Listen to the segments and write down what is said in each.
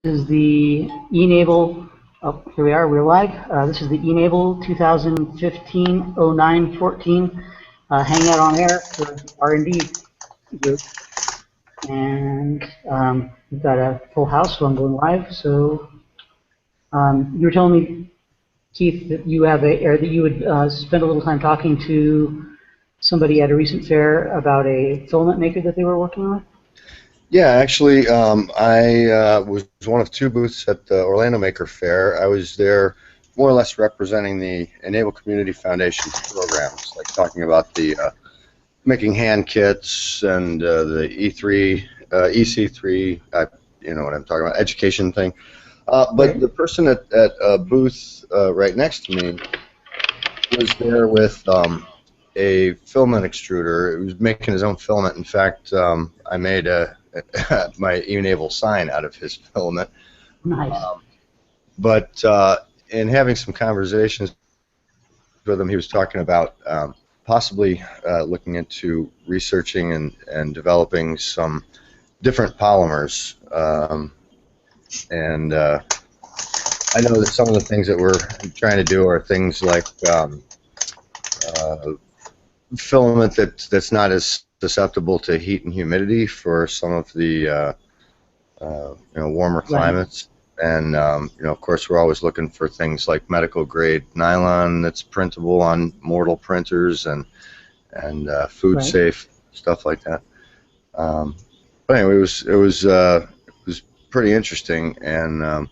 is the e-NABLE. Oh, here we are. We're live. This is the e-NABLE 2015-09-14 Hangout on Air for R&D group, and we've got a full house, so I'm going live. So you were telling me, Keith, that you have or that you would spend a little time talking to somebody at a recent fair about a filament maker that they were working on. Yeah, actually, I was one of two booths at the Orlando Maker Fair. I was there more or less representing the e-NABLE Community Foundation programs, like talking about the making hand kits and the EC3, you know what I'm talking about, education thing. But the person at a booth right next to me was there with a filament extruder. He was making his own filament. In fact, I made my e-NABLE sign out of his filament. Nice. But in having some conversations with him, he was talking about possibly looking into researching and developing some different polymers. And I know that some of the things that we're trying to do are things like filament that's not as susceptible to heat and humidity for some of the warmer climates. And of course, we're always looking for things like medical grade nylon that's printable on mortal printers and food safe stuff like that. But anyway, it was pretty interesting, and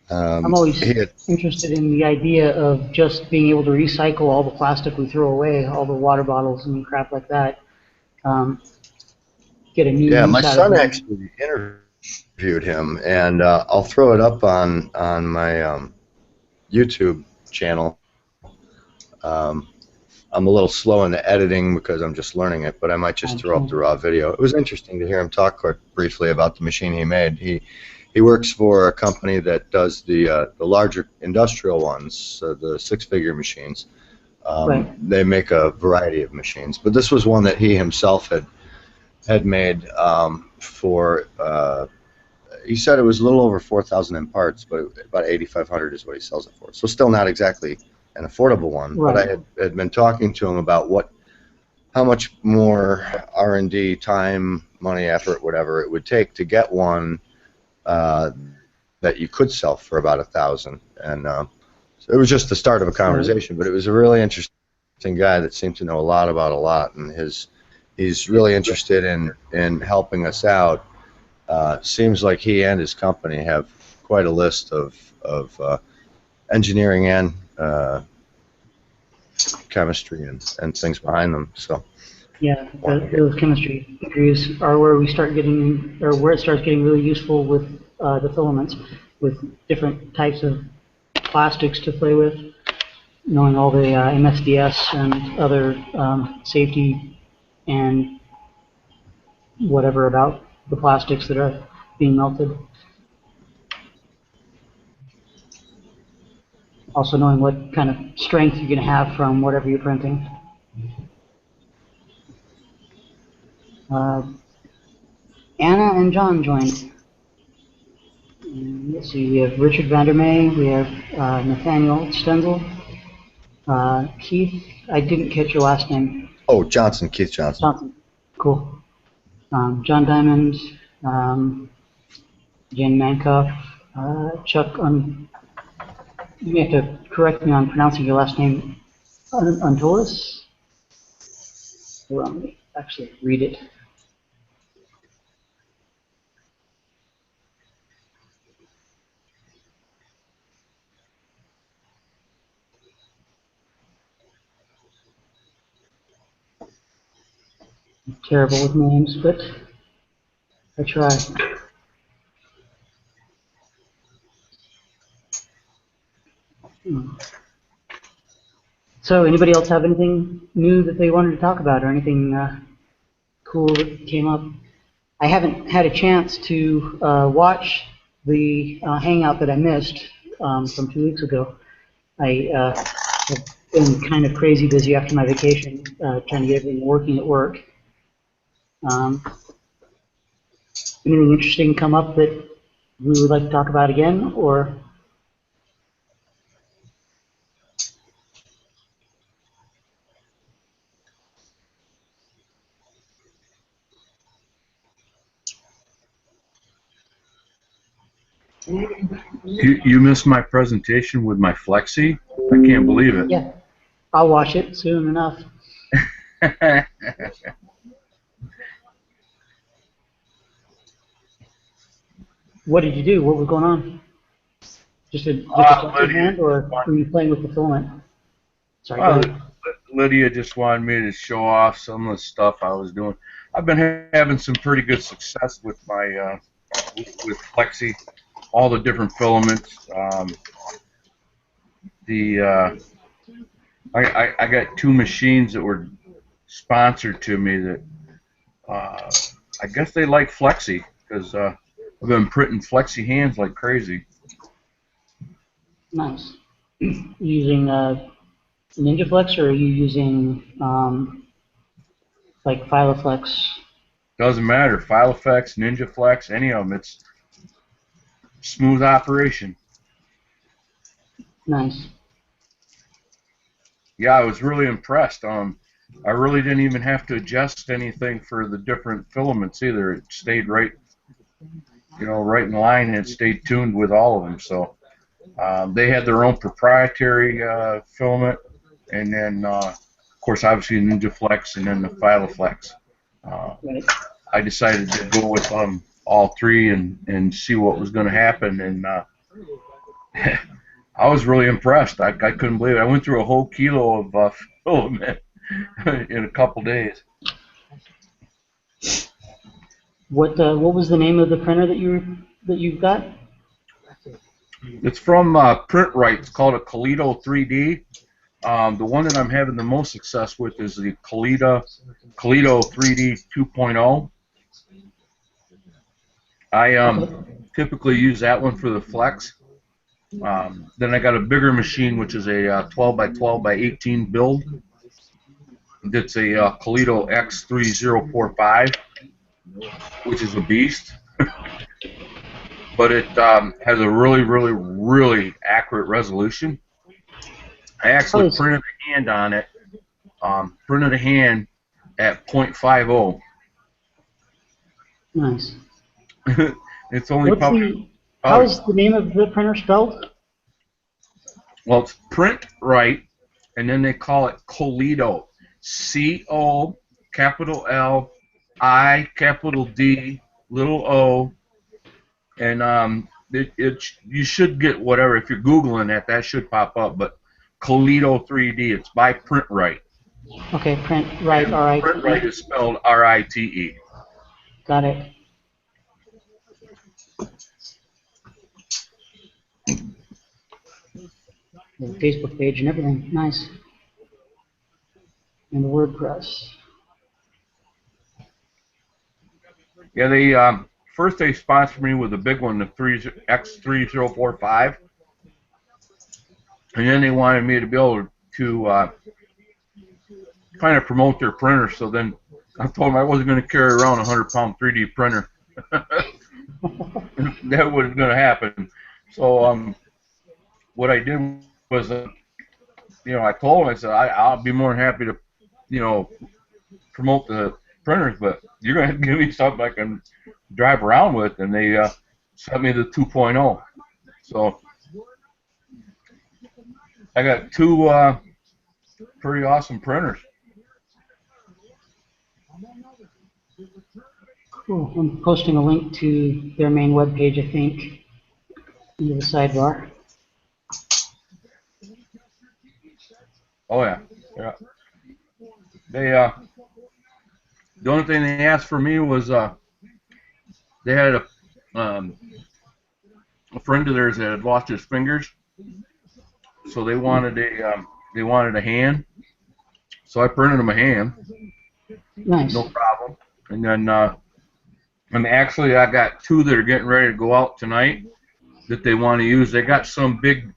I'm always interested in the idea of just being able to recycle all the plastic we throw away, all the water bottles and crap like that. Get a new use my out son of actually interviewed him, and I'll throw it up on my YouTube channel. I'm a little slow in the editing because I'm just learning it, but I might just throw up the raw video. It was interesting to hear him talk briefly about the machine he made. He works for a company that does the larger industrial ones, the six-figure machines. They make a variety of machines, but this was one that he himself had made for. He said it was a little over 4,000 in parts, but about 8,500 is what he sells it for. So still not exactly an affordable one. But I had been talking to him about how much more R&D time, money, effort, whatever it would take to get one that you could sell for about 1,000, and so it was just the start of a conversation. But it was a really interesting guy that seemed to know a lot about a lot, and he's really interested in helping us out. Seems like he and his company have quite a list of engineering and chemistry and things behind them. So yeah, those chemistry degrees are where we start getting, or where it starts getting really useful with the filaments, with different types of plastics to play with, knowing all the MSDS and other safety and whatever about the plastics that are being melted. Also knowing what kind of strength you're going to have from whatever you're printing. Anna and John joined. And let's see, we have Richard Vandermeer, we have Nathaniel Stenzel, Keith, I didn't catch your last name. Oh, Johnson, Keith Johnson. Johnson, cool. John Diamond, Jen Mankoff, Chuck, you may have to correct me on pronouncing your last name, Antolis? Let me actually read it. I'm terrible with names, but I try. So, anybody else have anything new that they wanted to talk about, or anything cool that came up? I haven't had a chance to watch the Hangout that I missed from 2 weeks ago. I have been kind of crazy busy after my vacation, trying to get everything working at work. Anything interesting come up that we would like to talk about again, or You missed my presentation with my Flexi? I can't believe it. yeah, I'll watch it soon enough. What did you do? What was going on? Just a flexi hand, or were you playing with the filament? Sorry, go ahead. Lydia just wanted me to show off some of the stuff I was doing. I've been having some pretty good success with my with Flexi, all the different filaments. I got 2 machines that were sponsored to me that I guess they like Flexi because I've been printing Flexi hands like crazy. Nice. Using NinjaFlex, or are you using like Filaflex? Doesn't matter. Filaflex, NinjaFlex, any of them. It's smooth operation. Nice. Yeah, I was really impressed. I really didn't even have to adjust anything for the different filaments either. It stayed right, right in line, and it stayed tuned with all of them. So they had their own proprietary filament, and then of course obviously NinjaFlex, and then the Filaflex. Right. I decided to go with all 3 and see what was going to happen, and I was really impressed. I couldn't believe it. I went through a whole kilo of filament in a couple days. What was the name of the printer that you've got? It's from PrintRite. It's called a Kaleido 3D. The one that I'm having the most success with is the Kaleido 3D 2.0. I typically use that one for the Flex. Then I got a bigger machine, which is a 12 by 12 by 18 build. That's a Kaleido X3045, which is a beast. But it has a really, really, really accurate resolution. I actually printed a hand on it. Printed a hand at 0.50. Nice. It's only probably. How is the name of the printer spelled? Well, it's PrintRite, and then they call it Kaleido. C-O, capital L, I, capital D, little O, and you should get whatever. If you're Googling that should pop up, but Kaleido 3D, it's by PrintRite. Okay, PrintRite, R-I-T-E. PrintRite is spelled R-I-T-E. Got it. The Facebook page and everything. Nice. And the WordPress. Yeah, they first they sponsored me with a big one, the X3045, and then they wanted me to be able to kind of promote their printer. So then I told them I wasn't going to carry around a 100-pound 3D printer. That wasn't going to happen. So what I did was, I told them, I said I'll be more than happy to, promote the printers, but you're going to have to give me something I can drive around with, and they sent me the 2.0. So I got 2 pretty awesome printers. Cool. I'm posting a link to their main webpage, I think, into the sidebar. Oh yeah, yeah. They the only thing they asked for me was they had a friend of theirs that had lost his fingers, so they wanted a hand. So I printed them a hand. Nice. No problem. And then actually I got 2 that are getting ready to go out tonight that they want to use. They got some big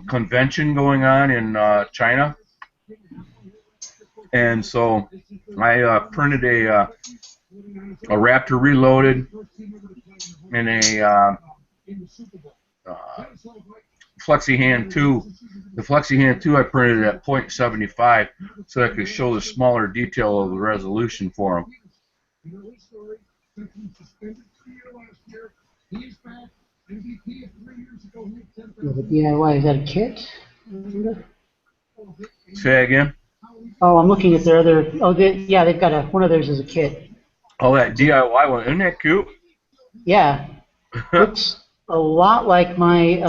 convention going on in China, and so I printed a Raptor Reloaded and a Flexi Hand 2. The Flexi Hand 2 I printed at 0.75 so I could show the smaller detail of the resolution for them. The DIY, is that a kit? Say again? Oh, I'm looking at their other. Oh, yeah, they've got one of theirs is a kit. Oh, that DIY one, isn't that cute? Yeah, looks a lot like my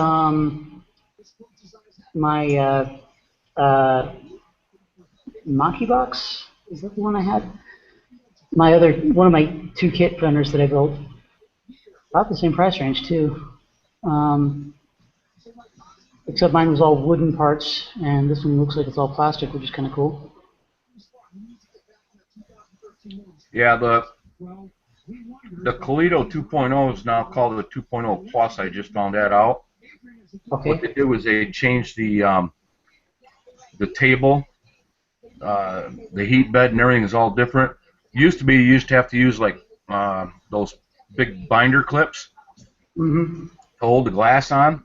Maki box. Is that the one I had? One of my 2 kit printers that I built. About the same price range too. Except mine was all wooden parts, and this one looks like it's all plastic, which is kind of cool. Yeah, the Toledo 2.0 is now called the 2.0 Plus. I just found that out. Okay. What they did was they changed the table, the heat bed, and everything is all different. Used to be you used to have to use like those big binder clips to hold the glass on.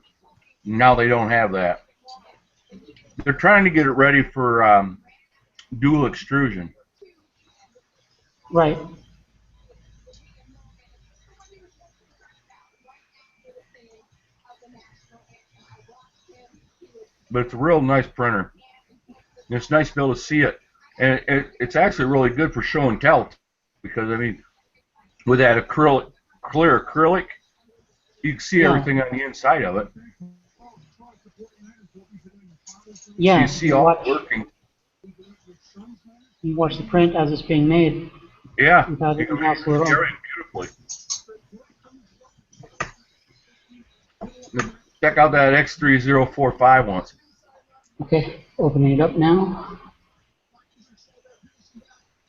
Now they don't have that. They're trying to get it ready for dual extrusion. Right. But it's a real nice printer. And it's nice to be able to see it. And it's actually really good for show and tell, because, I mean, with that clear acrylic, you can see everything on the inside of it. Yeah. So you see all working. You watch the print as it's being made. Yeah. Without You can anything else at all. beautifully. Check out that X3045 one. Okay, opening it up now.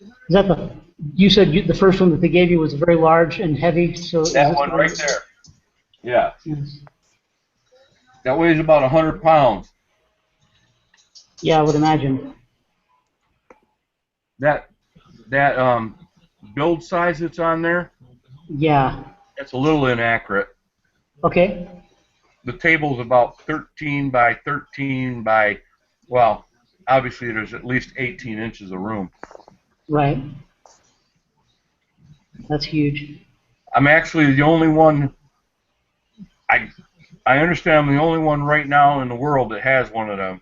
Is that you said the first one that they gave you was very large and heavy, so that one right there. Yeah. Yes. That weighs about 100 pounds. Yeah, I would imagine. That build size that's on there, yeah, that's a little inaccurate. Okay. The table's about 13 by 13 by, well, obviously there's at least 18 inches of room. Right. That's huge. I'm actually the only one, I understand I'm the only one right now in the world that has one of them.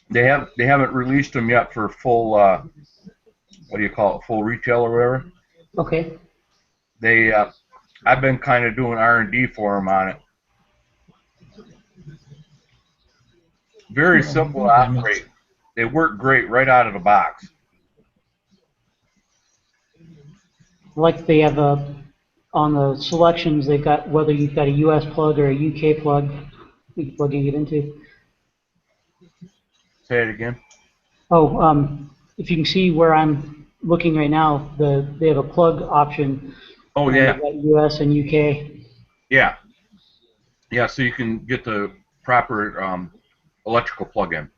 They haven't released them yet for full, what do you call it, full retail or whatever. Okay. I've been kind of doing R&D for them on it. Very simple to operate. They work great right out of the box. Like they have on the selections, they've got whether you've got a US plug or a UK plug you're plugging it into. Say it again. Oh, if you can see where I'm looking right now, they have a plug option. Oh yeah. They've got US and UK. Yeah. Yeah, so you can get the proper electrical plug-in.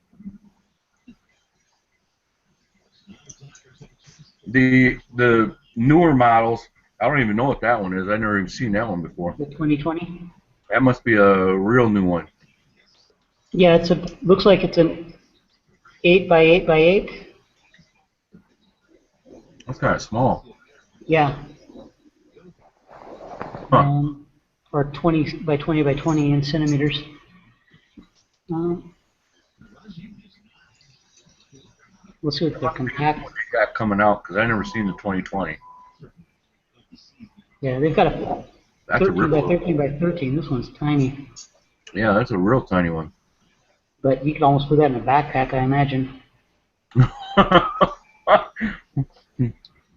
The newer models, I don't even know what that one is. I've never even seen that one before. The 2020. That must be a real new one. Yeah, looks like it's an 8 by 8 by 8. That's kind of small. Yeah. Huh. Or 20 by 20 by 20 in centimeters. Let's see what they're compact. What they got coming out, because I've never seen the 2020. Yeah, they've got a 13 by 13 by 13. This one's tiny. Yeah, that's a real tiny one. But you could almost put that in a backpack, I imagine.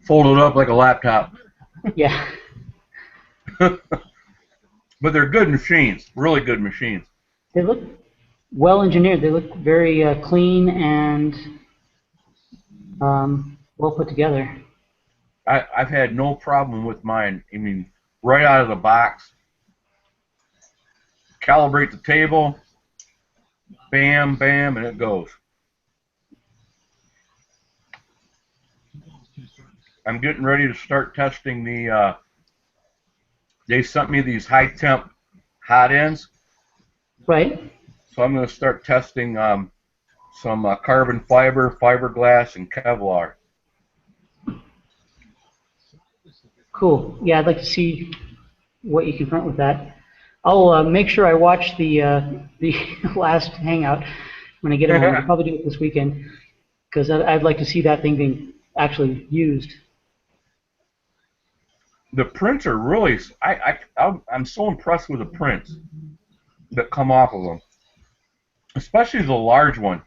Fold it up like a laptop. Yeah. But they're good machines, really good machines. They look well engineered. They look very clean and well put together. I've had no problem with mine. I mean, right out of the box, calibrate the table, bam, bam, and it goes. I'm getting ready to start testing the they sent me these high temp hot ends, Right. so I'm going to start testing some carbon fiber, fiberglass, and Kevlar. Cool. Yeah, I'd like to see what you can print with that. I'll make sure I watch the last Hangout when I get it home. I'll probably do it this weekend because I'd like to see that thing being actually used. The prints are really, I'm so impressed with the prints that come off of them, especially the large one.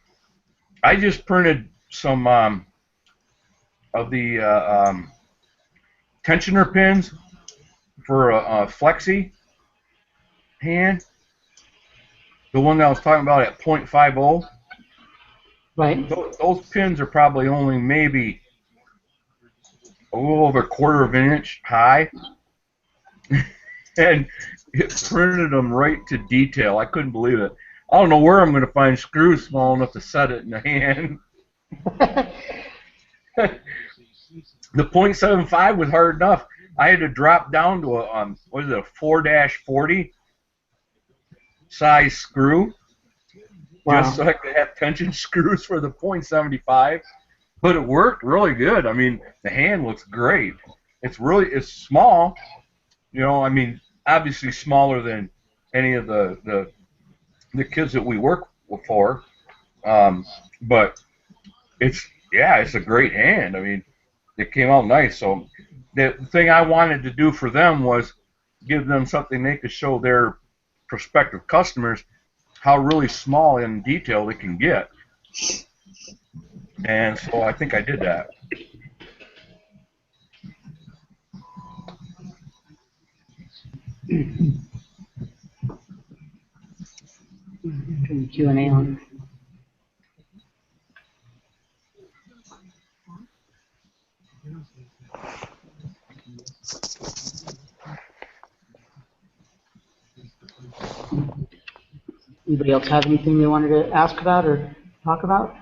I just printed some of the tensioner pins for a flexi hand, the one that I was talking about at 0.50. Right. Those pins are probably only maybe a little over a quarter of an inch high, and it printed them right to detail. I couldn't believe it. I don't know where I'm going to find screws small enough to set it in the hand. The .75 was hard enough. I had to drop down to a what is it, a 4-40 size screw, Wow. just so I could have tension screws for the .75. But it worked really good. I mean, the hand looks great. It's small, you know. I mean, obviously smaller than any of the kids that we work for, but it's a great hand. I mean, it came out nice. So the thing I wanted to do for them was give them something they could show their prospective customers how really small in detail they can get. And so I think I did that. Turn the Q&A on. Anybody else have anything they wanted to ask about or talk about?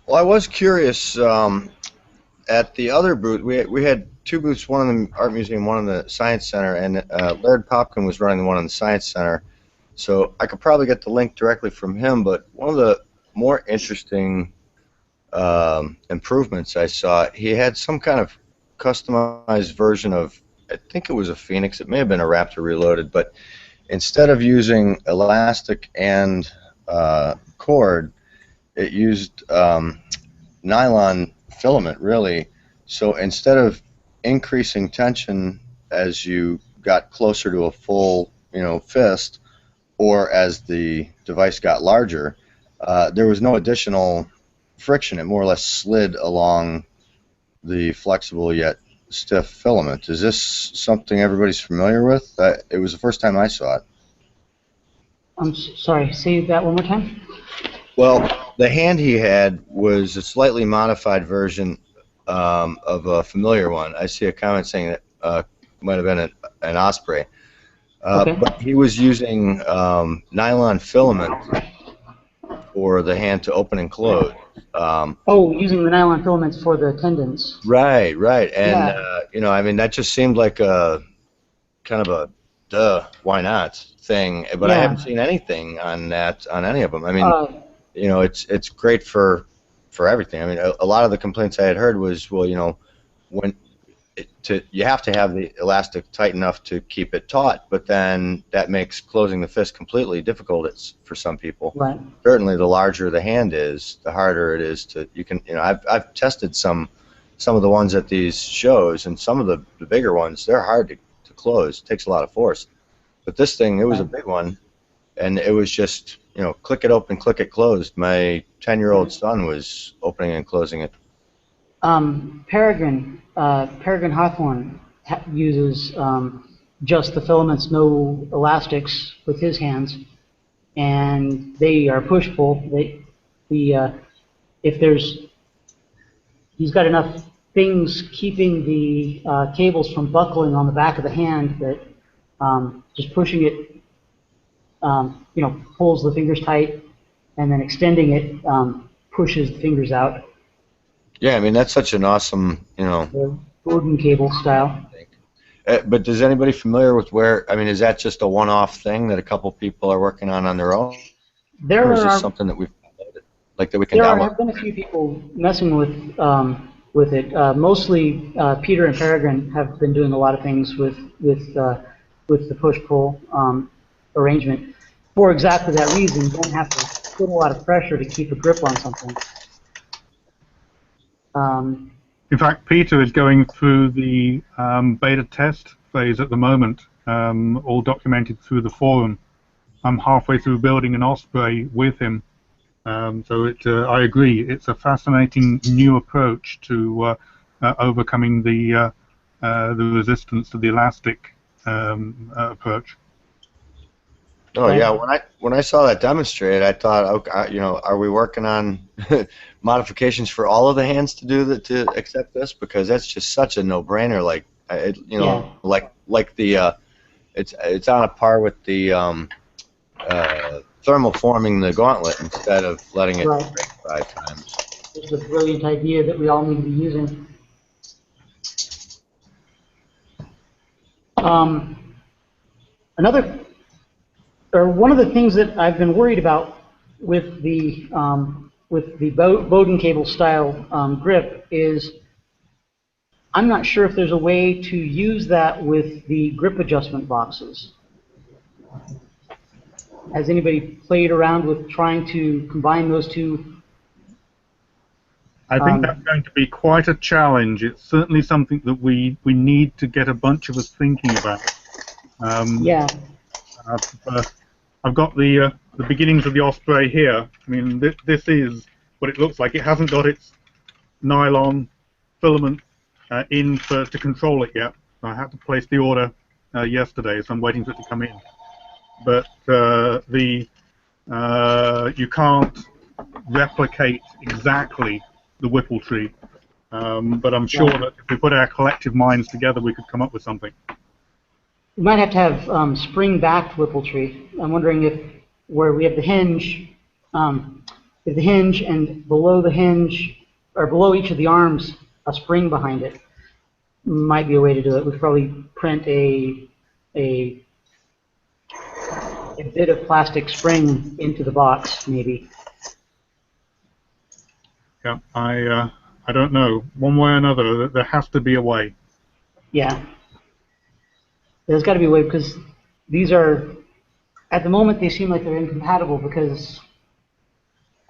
Well, I was curious. At the other booth, we had two booths, one in the Art Museum, one in the Science Center, and Laird Popkin was running the one in the Science Center. So I could probably get the link directly from him, but one of the more interesting improvements I saw, he had some kind of customized version of, I think it was a Phoenix, it may have been a Raptor Reloaded, but instead of using elastic and cord, it used nylon filament, really. So instead of increasing tension as you got closer to a full, fist, or as the device got larger, there was no additional friction. It more or less slid along the flexible yet stiff filament. Is this something everybody's familiar with? It was the first time I saw it. I'm sorry, say that one more time. Well, the hand he had was a slightly modified version of a familiar one. I see a comment saying that might have been an Osprey. Okay. But he was using nylon filament for the hand to open and close. Using the nylon filaments for the tendons. Right. And, Yeah. I mean, that just seemed like a kind of a duh, why not thing. But I haven't seen anything on that on any of them. I mean, it's great for everything. I mean, a lot of the complaints I had heard was, well, when you have to have the elastic tight enough to keep it taut, but then that makes closing the fist completely difficult for some people. Right. Certainly, the larger the hand is, the harder it is to. I've tested some of the ones at these shows, and some of the bigger ones, they're hard to close. It takes a lot of force. But this thing, it was a big one, and it was just, click it open, click it closed. My 10-year-old son was opening and closing it. Peregrine Hawthorne uses just the filaments, no elastics, with his hands, and they are push-pull. He's got enough things keeping the cables from buckling on the back of the hand that just pushing it, pulls the fingers tight, and then extending it pushes the fingers out. Yeah, I mean that's such an awesome, the Bowden cable style. But does anybody familiar with where? I mean, is that just a one-off thing that a couple people are working on their own, or There is this are something that we've downloaded, like that we can there are download? have been a few people messing with it. Mostly Peter and Peregrine have been doing a lot of things with the push-pull arrangement for exactly that reason. You don't have to put a lot of pressure to keep a grip on something. In fact, Peter is going through the beta test phase at the moment, all documented through the forum. I'm halfway through building an Osprey with him. So I agree, it's a fascinating new approach to overcoming the resistance to the elastic approach. Oh yeah, when I saw that demonstrated, I thought, okay, are we working on modifications for all of the hands to do that to accept this? Because that's just such a no-brainer. Like, Yeah. like the it's on a par with the thermal forming the gauntlet instead of letting it Right. break 5 times. It's a brilliant idea that we all need to be using. One of the things that I've been worried about with the Bowden cable style grip is I'm not sure if there's a way to use that with the grip adjustment boxes. Has anybody played around with trying to combine those two? I think that's going to be quite a challenge. It's certainly something that we need to get a bunch of us thinking about. Yeah. I've got the beginnings of the Osprey here. I mean, this is what it looks like. It hasn't got its nylon filament to control it yet. I had to place the order yesterday, so I'm waiting for it to come in. But you can't replicate exactly the Whipple tree. But I'm sure that if we put our collective minds together, we could come up with something. We might have to have spring-backed Whipple tree. I'm wondering if where we have the hinge, and below the hinge, or below each of the arms, a spring behind it might be a way to do it. We could probably print a bit of plastic spring into the box, maybe. Yeah, I don't know. One way or another, there has to be a way. Yeah. There's got to be a way, because these are, at the moment, they seem like they're incompatible, because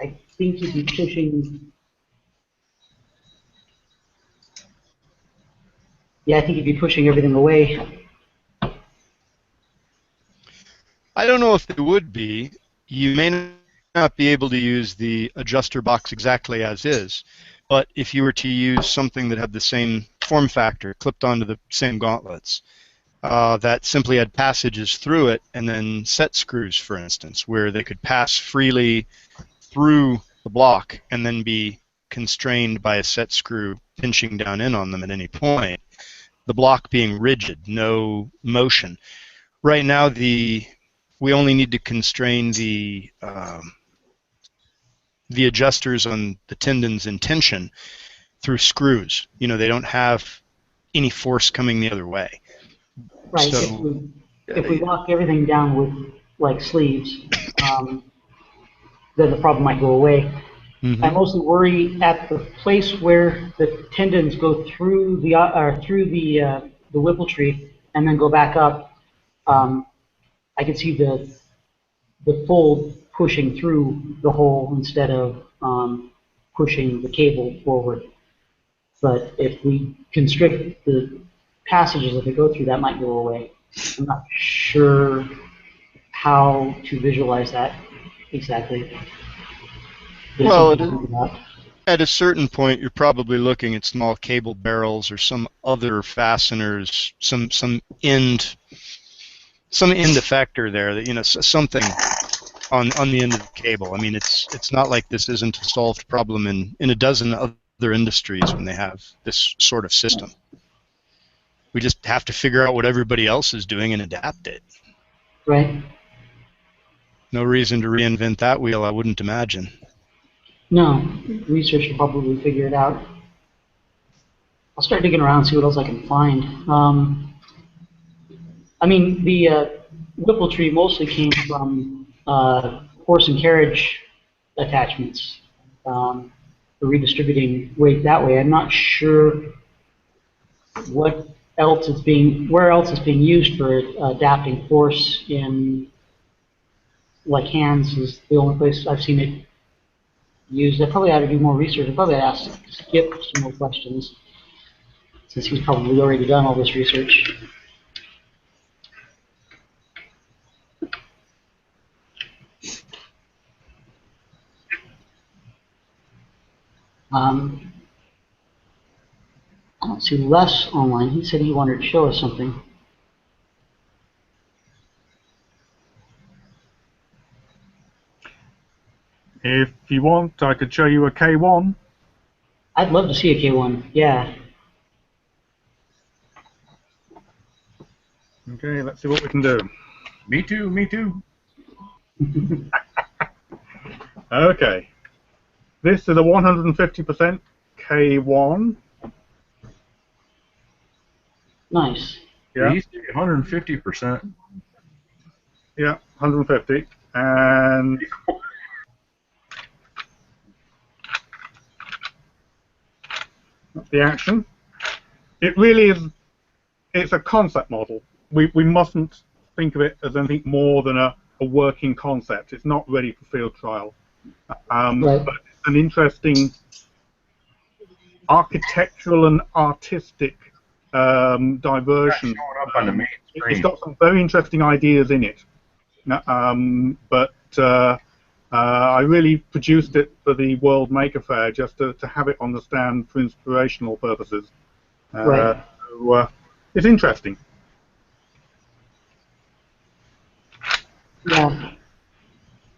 I think you'd be pushing, I think you'd be pushing everything away. I don't know if they would be. You may not be able to use the adjuster box exactly as is, but if you were to use something that had the same form factor, clipped onto the same gauntlets, that simply had passages through it, and then set screws, for instance, where they could pass freely through the block and then be constrained by a set screw pinching down in on them at any point, the block being rigid, no motion. Right now, we only need to constrain the adjusters on the tendons in tension through screws. They don't have any force coming the other way. Right. So, if we lock everything down with like sleeves, then the problem might go away. I mostly worry at the place where the tendons go through the Whipple tree and then go back up. I can see the fold pushing through the hole instead of pushing the cable forward. But if we constrict the passages that they go through, that might go away. I'm not sure how to visualize that exactly. well, at a certain point, you're probably looking at small cable barrels or some other fasteners, some end effector there, that something on the end of the cable. I mean, it's not like this isn't a solved problem in a dozen other industries when they have this sort of system. We just have to figure out what everybody else is doing and adapt it. Right. No reason to reinvent that wheel, I wouldn't imagine. No, research will probably figure it out. I'll start digging around and see what else I can find. I mean, the Whipple tree mostly came from horse and carriage attachments, for redistributing weight that way. I'm not sure what else is where else it's being used for adapting force in, like hands is the only place I've seen it used. I probably ought to do more research. I probably ask Skip some more questions, since he's probably already done all this research. I don't see Les online. He said he wanted to show us something. If you want, I could show you a K1. I'd love to see a K1, yeah. Okay, let's see what we can do. Me too, me too. Okay. This is a 150% K1. Nice. Yeah. He's 150%. Yeah, 150. And that's the action. It really is, it's a concept model. We mustn't think of it as anything more than a working concept. It's not ready for field trial. Right. But it's an interesting architectural and artistic diversion. Showing up on the main screen. It's got some very interesting ideas in it. But I really produced it for the World Maker Fair just to have it on the stand for inspirational purposes. Right. So, it's interesting. Yeah.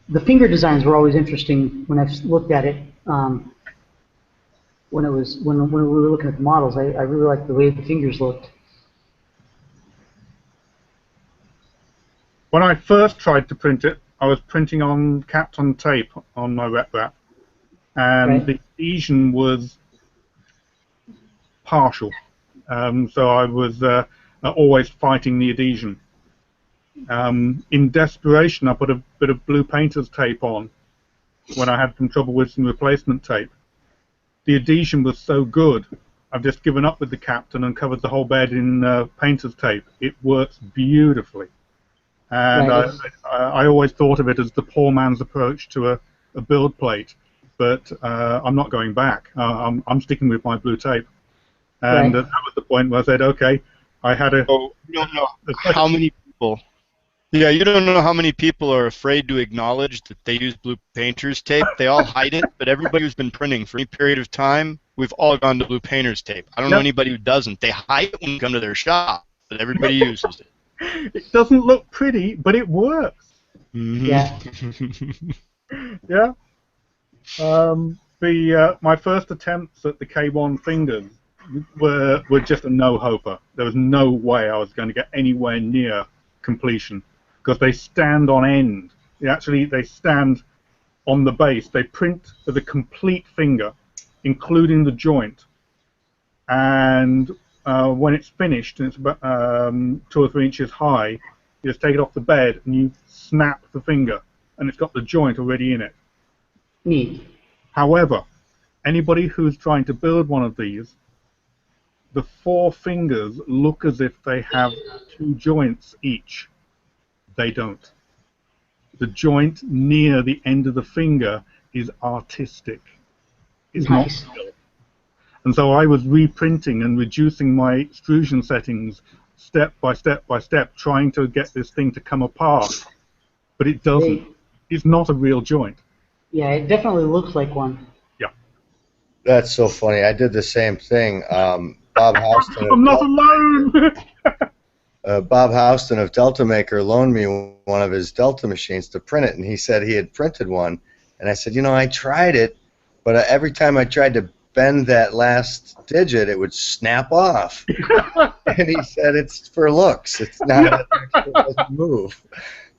The finger designs were always interesting when I've looked at it. When we were looking at the models, I really liked the way the fingers looked. When I first tried to print it, I was printing on capped on tape on my rep wrap, and Right. the adhesion was partial. So I was always fighting the adhesion. In desperation, I put a bit of blue painter's tape on when I had some trouble with some replacement tape. The adhesion was so good, I've just given up with the captain and covered the whole bed in painter's tape. It works beautifully. And Right. I always thought of it as the poor man's approach to a build plate, but I'm not going back. I'm sticking with my blue tape. And Right. that was the point where I said, okay, I had a... So you don't know how many people. Yeah, you don't know how many people are afraid to acknowledge that they use blue painter's tape. They all hide it, but everybody who's been printing for any period of time, we've all gone to blue painter's tape. I don't know Yep. anybody who doesn't. They hide it when you come to their shop, but everybody uses it. It doesn't look pretty, but it works. Yeah. Yeah. My first attempts at the K1 fingers were just a no-hoper. There was no way I was going to get anywhere near completion because they stand on end. They stand on the base. They print the complete finger, including the joint. And when it's finished, and it's about 2 or 3 inches high, you just take it off the bed and you snap the finger, and it's got the joint already in it. Neat. However, anybody who's trying to build one of these, the 4 fingers look as if they have 2 joints each. They don't. The joint near the end of the finger is artistic. It's Nice. not real. And so I was reprinting and reducing my extrusion settings step by step by step, trying to get this thing to come apart. But it doesn't. It's not a real joint. Yeah, it definitely looks like one. Yeah. That's so funny. I did the same thing. Bob Houston. I'm not alone! Bob Houston of Delta Maker loaned me one of his Delta machines to print it, and he said he had printed one. And I said, you know, I tried it, but every time I tried to bend that last digit, it would snap off. And he said, it's for looks. It's not, it doesn't move.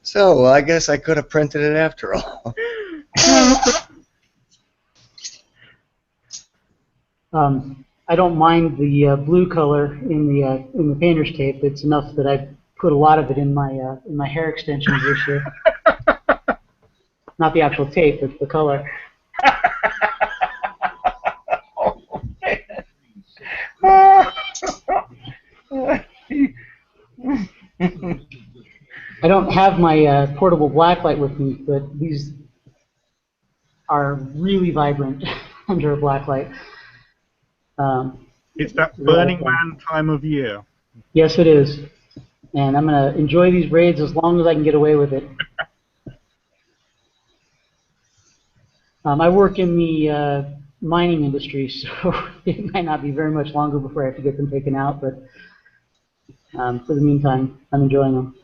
So, well, I guess I could have printed it after all. I don't mind the blue color in the painter's tape. It's enough that I put a lot of it in my hair extensions this year. Not the actual tape, but the color. I don't have my portable blacklight with me, but these are really vibrant under a blacklight. It's that Burning Man time of year. Yes, it is. And I'm going to enjoy these raids as long as I can get away with it. I work in the mining industry, so it might not be very much longer before I have to get them taken out, but for the meantime, I'm enjoying them.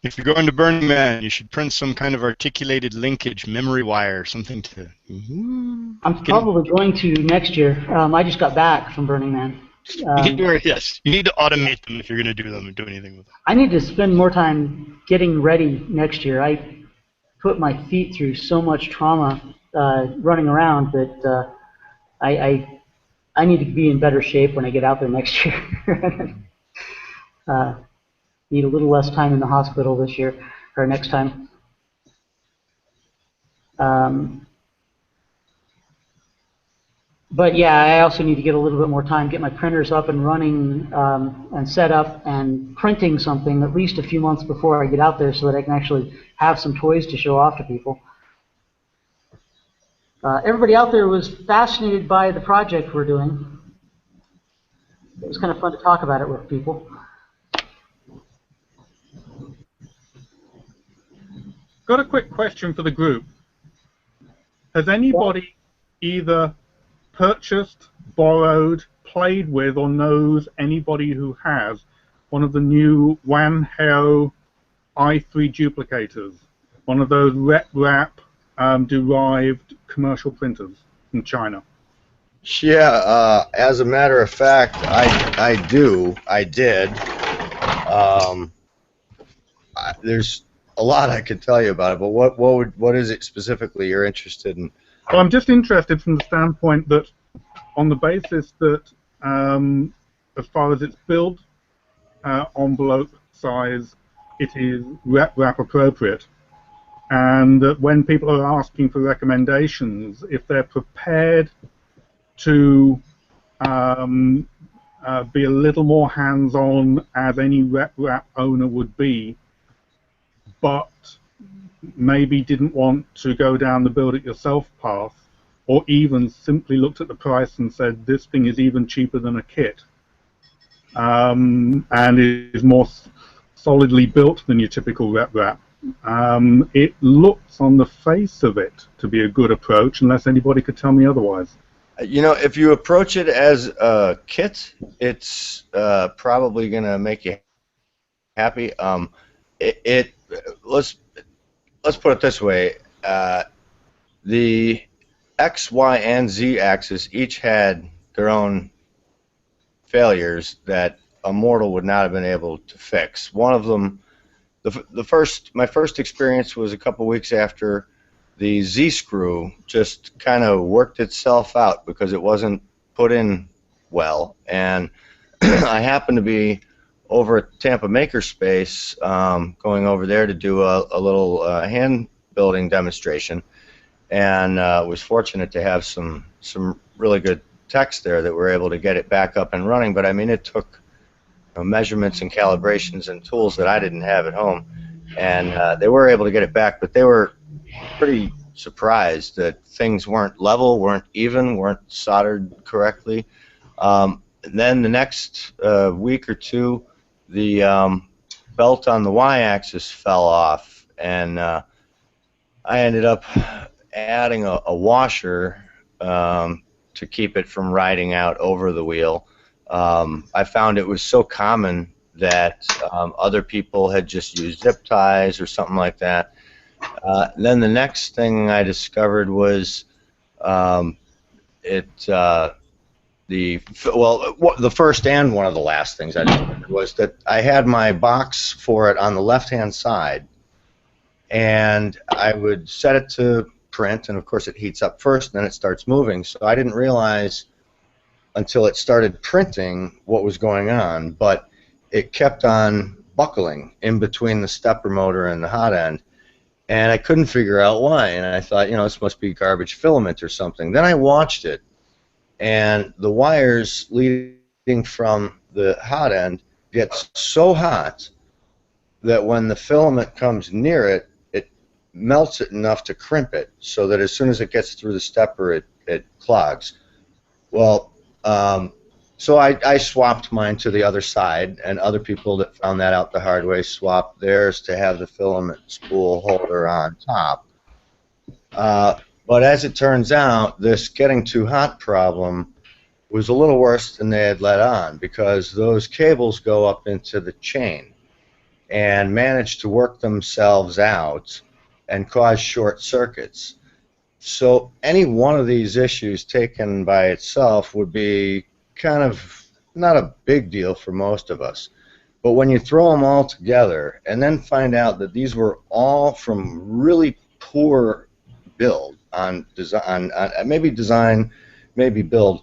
If you're going to Burning Man, you should print some kind of articulated linkage, memory wire, something to... I'm probably going to next year. I just got back from Burning Man. Yes, you need to automate them if you're going to do them and do anything with them. I need to spend more time getting ready next year. I put my feet through so much trauma running around that I need to be in better shape when I get out there next year. Need a little less time in the hospital this year, or next time. But yeah, I also need to get a little bit more time, get my printers up and running and set up and printing something at least a few months before I get out there so that I can actually have some toys to show off to people. Everybody out there was fascinated by the project we're doing. It was kind of fun to talk about it with people. Got a quick question for the group. Has anybody either purchased, borrowed, played with, or knows anybody who has one of the new Wanhao i3 duplicators, one of those rep-wrap derived commercial printers from China? Yeah, as a matter of fact, I did. There's a lot I could tell you about it, but what is it specifically you're interested in? Well, I'm just interested from the standpoint that, on the basis that, as far as its build envelope size, it is rep-wrap appropriate, and that when people are asking for recommendations, if they're prepared to be a little more hands-on, as any rep-wrap owner would be, but maybe didn't want to go down the build-it-yourself path, or even simply looked at the price and said, this thing is even cheaper than a kit, and is more solidly built than your typical rep-wrap. It looks on the face of it to be a good approach, unless anybody could tell me otherwise. You know, if you approach it as a kit, it's probably going to make you happy. Let's put it this way: the X, Y, and Z axis each had their own failures that a mortal would not have been able to fix. One of them, my first experience was a couple weeks after the Z screw just kind of worked itself out because it wasn't put in well, and I happened to be over at Tampa Makerspace, going over there to do a little hand building demonstration, and was fortunate to have some really good techs there that were able to get it back up and running. But I mean, it took measurements and calibrations and tools that I didn't have at home, and they were able to get it back, but they were pretty surprised that things weren't level, weren't even, weren't soldered correctly. And then the next week or two, the belt on the y-axis fell off, and I ended up adding a washer to keep it from riding out over the wheel. I found it was so common that other people had just used zip ties or something like that. Then the next thing I discovered was the first and one of the last things I discovered was that I had my box for it on the left-hand side, and I would set it to print, and of course it heats up first, and then it starts moving. So I didn't realize until it started printing what was going on, but it kept on buckling in between the stepper motor and the hot end, and I couldn't figure out why, and I thought, you know, this must be garbage filament or something. Then I watched it, and the wires leading from the hot end get so hot that when the filament comes near it, it melts it enough to crimp it, so that as soon as it gets through the stepper, it clogs. Well, so I swapped mine to the other side, and other people that found that out the hard way swapped theirs to have the filament spool holder on top. But as it turns out, this getting too hot problem was a little worse than they had let on, because those cables go up into the chain and manage to work themselves out and cause short circuits. So any one of these issues taken by itself would be kind of not a big deal for most of us. But when you throw them all together and then find out that these were all from really poor build on design, maybe design, maybe build.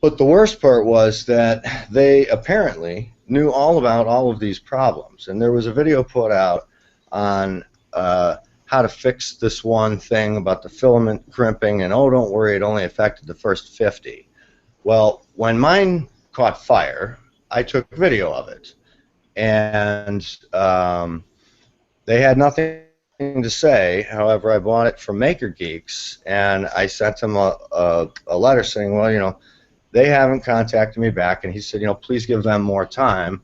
But the worst part was that they apparently knew all about all of these problems. And there was a video put out on how to fix this one thing about the filament crimping, and oh, don't worry, it only affected the first 50. Well, when mine caught fire, I took video of it, and they had nothing to say. However, I bought it from Maker Geeks, and I sent him a letter saying, well, you know, they haven't contacted me back, and he said, you know, please give them more time.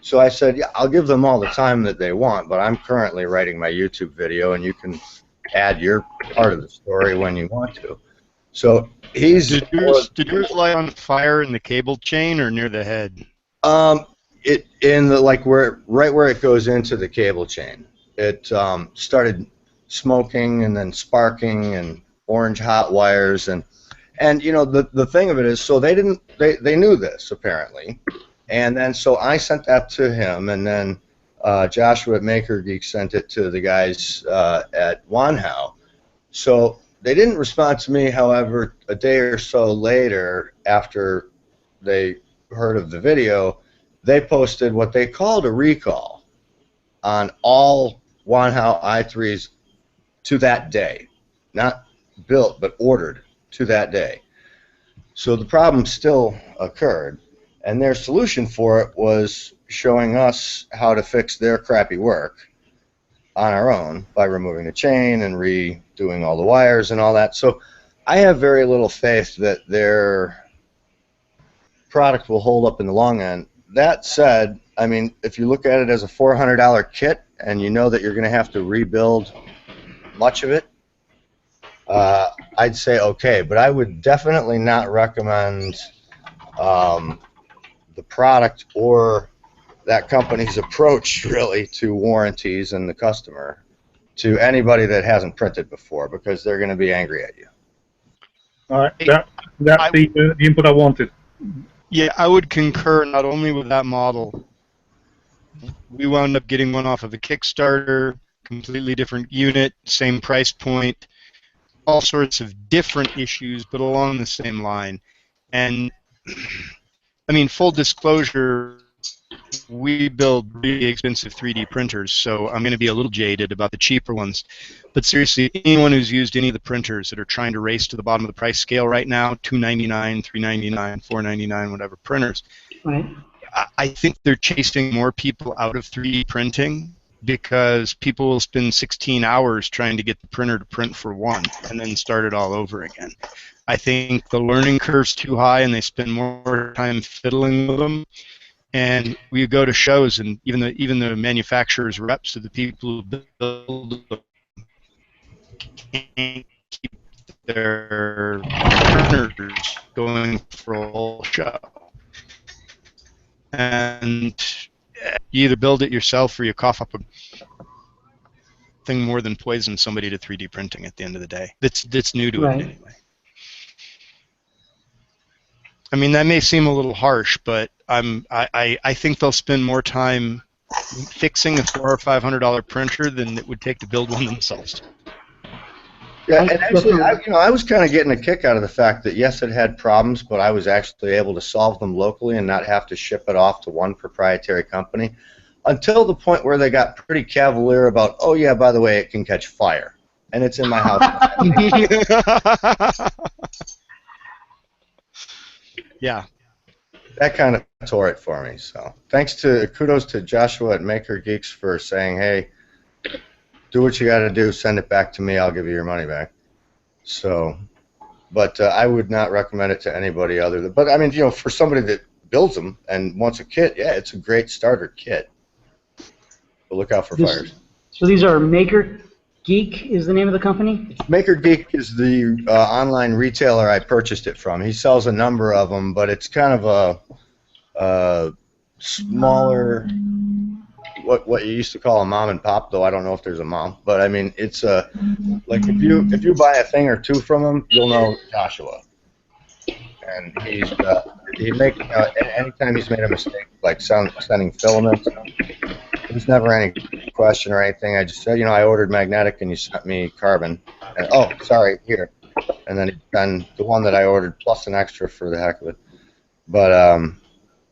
So I said, yeah, I'll give them all the time that they want, but I'm currently writing my YouTube video, and you can add your part of the story when you want to. So he's... Did yours light on fire in the cable chain or near the head? It in the right where it goes into the cable chain. It started smoking and then sparking and orange hot wires, and you know, the thing of it is, so they knew this apparently. And then so I sent that to him, and then Joshua at Maker Geek sent it to the guys at Wanhao. So they didn't respond to me. However, a day or so later, after they heard of the video, they posted what they called a recall on all Wanhao i3s to that day. Not built, but ordered to that day. So the problem still occurred. And their solution for it was showing us how to fix their crappy work on our own by removing the chain and redoing all the wires and all that. So I have very little faith that their product will hold up in the long end. That said, I mean, if you look at it as a $400 kit and you know that you're going to have to rebuild much of it, I'd say okay. But I would definitely not recommend the product or that company's approach really to warranties and the customer to anybody that hasn't printed before, because they're going to be angry at you. All right, that's the input I wanted. Yeah, I would concur not only with that model. We wound up getting one off of a Kickstarter, completely different unit, same price point, all sorts of different issues, but along the same line. And I mean, full disclosure, we build really expensive 3D printers, so I'm going to be a little jaded about the cheaper ones. But seriously, anyone who's used any of the printers that are trying to race to the bottom of the price scale right now, $299, $399, $499, whatever printers, Right. I think they're chasing more people out of 3D printing, because people will spend 16 hours trying to get the printer to print for one and then start it all over again. I think the learning curve's too high, and they spend more time fiddling with them. And we go to shows, and even the manufacturers' reps of the people who build them can't keep their printers going for a whole show. And you either build it yourself or you cough up a thing more than poison somebody to 3D printing at the end of the day. That's new to Right. it anyway. I mean, that may seem a little harsh, but I think they'll spend more time fixing a $400 or $500 printer than it would take to build one themselves. Yeah, and actually, I was kind of getting a kick out of the fact that yes, it had problems, but I was actually able to solve them locally and not have to ship it off to one proprietary company, until the point where they got pretty cavalier about, oh yeah, by the way, it can catch fire, and it's in my house. Yeah. That kind of tore it for me. So kudos to Joshua at Maker Geeks for saying, hey, do what you got to do, send it back to me, I'll give you your money back. So, but I would not recommend it to anybody other than, but I mean, you know, for somebody that builds them and wants a kit, yeah, it's a great starter kit. But look out for fires. So these are Maker Geek is the name of the company? Maker Geek is the online retailer I purchased it from. He sells a number of them, but it's kind of a smaller, what you used to call a mom and pop, though I don't know if there's a mom. But I mean, it's like if you buy a thing or two from him, you'll know Joshua. And he makes anytime he's made a mistake, like sending filaments, there's never any question or anything. I just said, you know, I ordered magnetic and you sent me carbon. And, oh, sorry, here. And then the one that I ordered plus an extra for the heck of it. But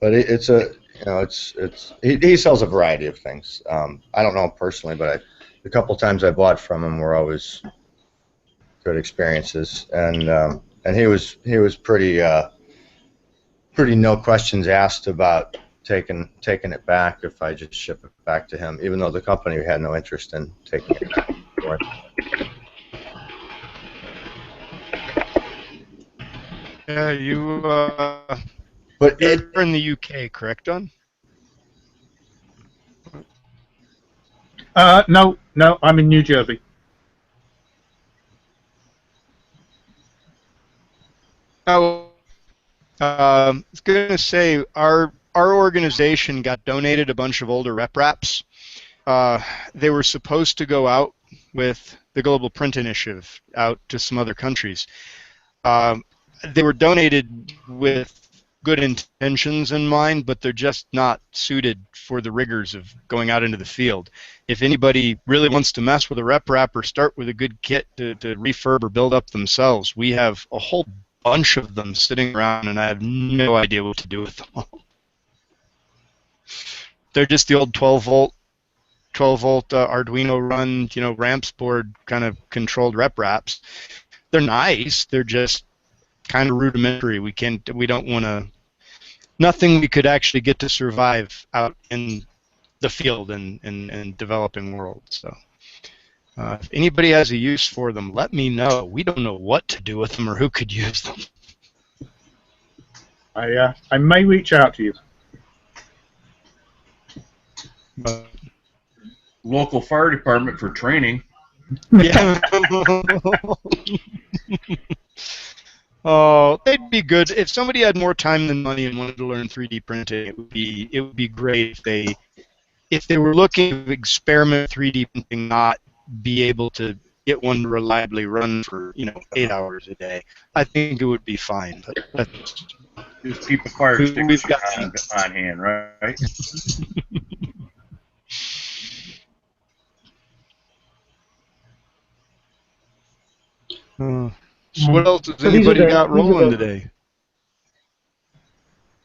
it's a, you know, he sells a variety of things. I don't know him personally, but the couple times I bought from him were always good experiences. And he was pretty no questions asked about taking it back if I just ship it back to him, even though the company had no interest in taking it back. Yeah, you. But you're in the UK, correct, Don? No, I'm in New Jersey. Oh, I was going to say our organization got donated a bunch of older rep wraps. They were supposed to go out with the Global Print Initiative out to some other countries. They were donated with good intentions in mind, but they're just not suited for the rigors of going out into the field. If anybody really wants to mess with a rep wrap or start with a good kit to refurb or build up themselves, we have a whole bunch of them sitting around, and I have no idea what to do with them all. They're just the old 12-volt Arduino run, you know, ramps board kind of controlled rep wraps. They're nice. They're just kind of rudimentary. We don't want to. Nothing we could actually get to survive out in the field and developing world. So, if anybody has a use for them, let me know. We don't know what to do with them or who could use them. I may reach out to you. Local fire department for training. Yeah. Oh, they'd be good if somebody had more time than money and wanted to learn 3D printing. It would be great if they were looking to experiment 3D printing, not be able to get one to reliably run for 8 hours a day. I think it would be fine. But that's just keep a fire stick we've got on hand, right? So what else has anybody got rolling today?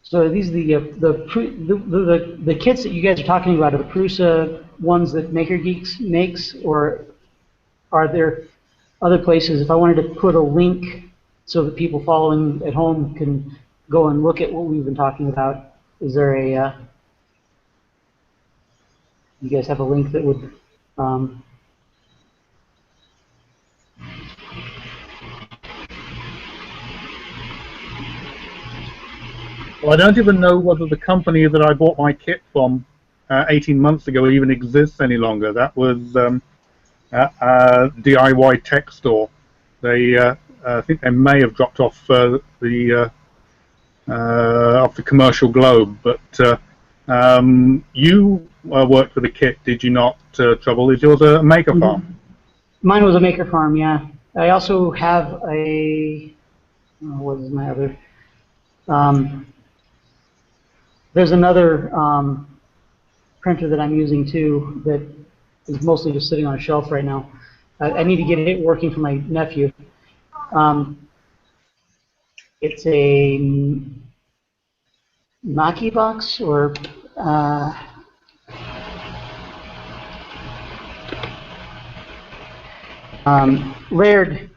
So are these the kits that you guys are talking about, are the Prusa ones that Maker Geeks makes, or are there other places? If I wanted to put a link so that people following at home can go and look at what we've been talking about, is there a you guys have a link that would Well, I don't even know whether the company that I bought my kit from 18 months ago even exists any longer. That was DIY Tech Store. They, I think they may have dropped off the commercial globe. But you worked with a kit, did you not, Trouble? Is yours a Maker Farm? Mine was a Maker Farm, yeah. I also have a what is my other? There's another printer that I'm using too that is mostly just sitting on a shelf right now. I need to get it working for my nephew. It's a Maki box or Laird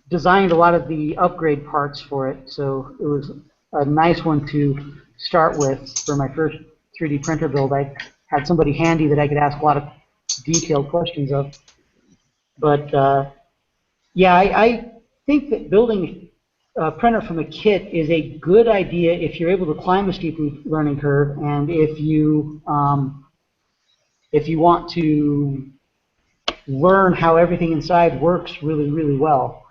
designed a lot of the upgrade parts for it, so it was a nice one to start with for my first 3D printer build. I had somebody handy that I could ask a lot of detailed questions of. But yeah, I think that building a printer from a kit is a good idea if you're able to climb a steep learning curve, and if you want to learn how everything inside works really, really well.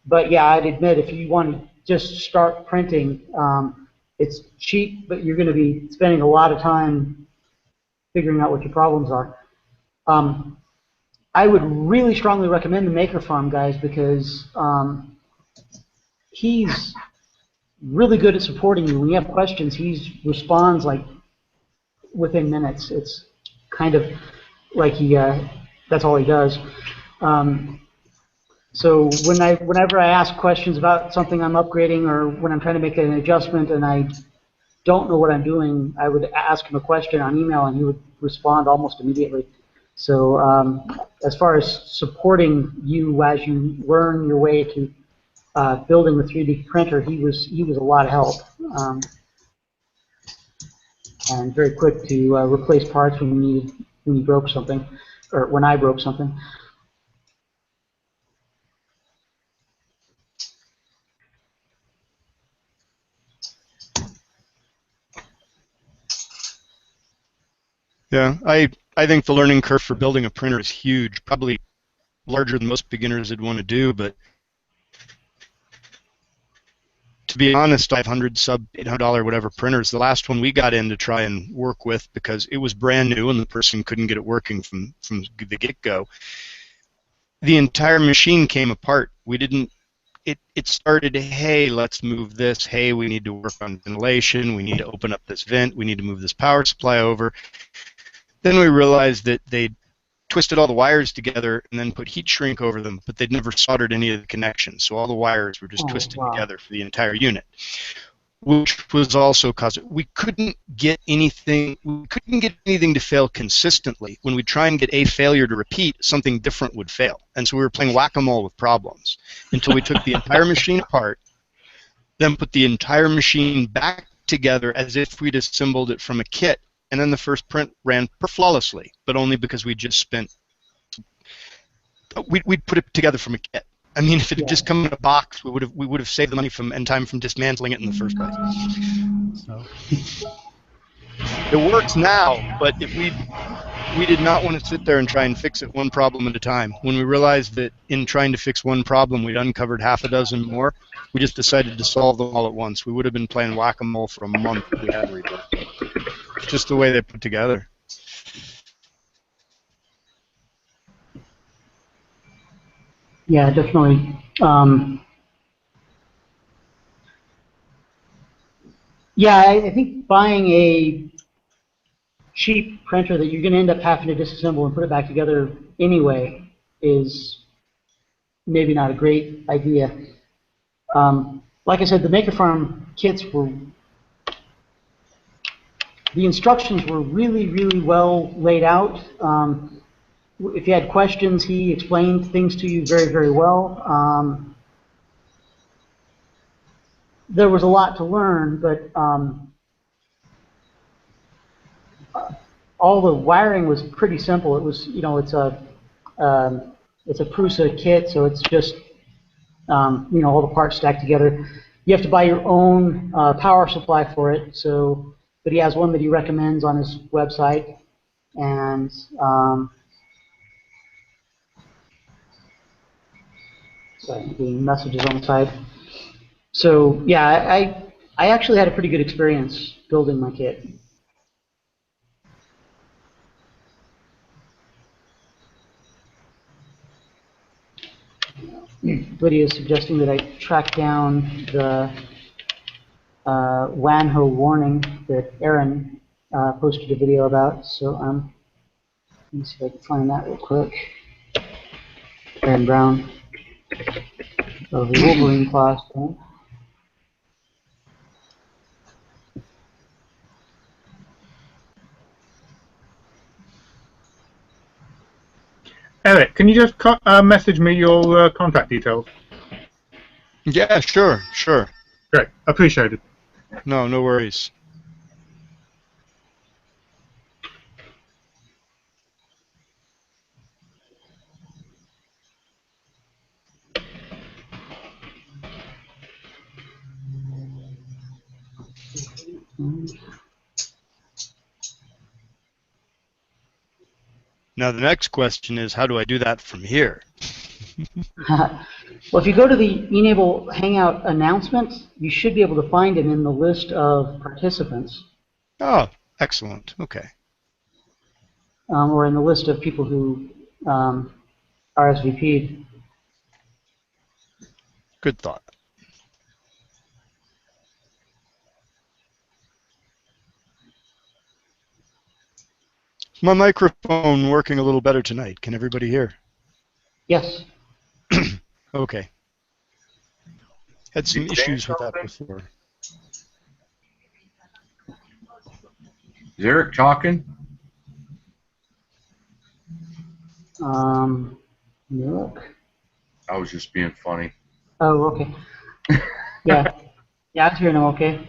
But yeah, I'd admit if you want to just start printing, it's cheap, but you're going to be spending a lot of time figuring out what your problems are. I would really strongly recommend the Maker Farm guys because he's really good at supporting you. When you have questions, he responds like within minutes. It's kind of like that's all he does. So whenever I ask questions about something I'm upgrading or when I'm trying to make an adjustment and I don't know what I'm doing, I would ask him a question on email and he would respond almost immediately. So as far as supporting you as you learn your way to building the 3D printer, he was a lot of help. And very quick to replace parts when you broke something, or when I broke something. Yeah, I think the learning curve for building a printer is huge, probably larger than most beginners would want to do, but to be honest, $500 sub $800 whatever printers. The last one we got in to try and work with because it was brand new and the person couldn't get it working from the get-go. The entire machine came apart. We didn't. It started, hey, let's move this. Hey, we need to work on ventilation. We need to open up this vent. We need to move this power supply over. Then we realized that they'd twisted all the wires together and then put heat shrink over them, but they'd never soldered any of the connections. So all the wires were just twisted together for the entire unit, which was also causing we couldn't get anything to fail consistently. When we try and get a failure to repeat, something different would fail. And so we were playing whack-a-mole with problems until we took the entire machine apart, then put the entire machine back together as if we'd assembled it from a kit. And then the first print ran flawlessly, but only because we just spent. We'd put it together from a kit. I mean, if it had just come in a box, we would have saved the money and time from dismantling it in the first place. So it works now, but if we did not want to sit there and try and fix it one problem at a time. When we realized that in trying to fix one problem, we'd uncovered half a dozen more, we just decided to solve them all at once. We would have been playing whack-a-mole for a month if we had to rebuild. It's just the way they're put together. Yeah, definitely. Yeah, I think buying a cheap printer that you're going to end up having to disassemble and put it back together anyway is maybe not a great idea. Like I said, the Maker Farm kits the instructions were really, really well laid out. If you had questions, he explained things to you very, very well. There was a lot to learn, but all the wiring was pretty simple. It was, it's a Prusa kit, so it's just, all the parts stacked together. You have to buy your own power supply for it. So, but he has one that he recommends on his website, and sorry, I'm getting messages on the side. So yeah, I actually had a pretty good experience building my kit. Lydia is suggesting that I track down the WAN HOA warning that Aaron posted a video about. So let me see if I can find that real quick. Aaron Brown of the Wolverine class. Right? Eric, can you just message me your contact details? Yeah, sure. Great, appreciate it. No worries. Now the next question is, how do I do that from here? Well, if you go to the e-NABLE Hangout announcements, you should be able to find him in the list of participants. Oh, excellent. Okay. Or in the list of people who RSVP'd. Good thought. Is my microphone working a little better tonight? Can everybody hear? Yes. Okay. Had some issues with that before. Is Eric talking? Look. I was just being funny. Oh, okay. Yeah. Yeah, I was hearing him okay.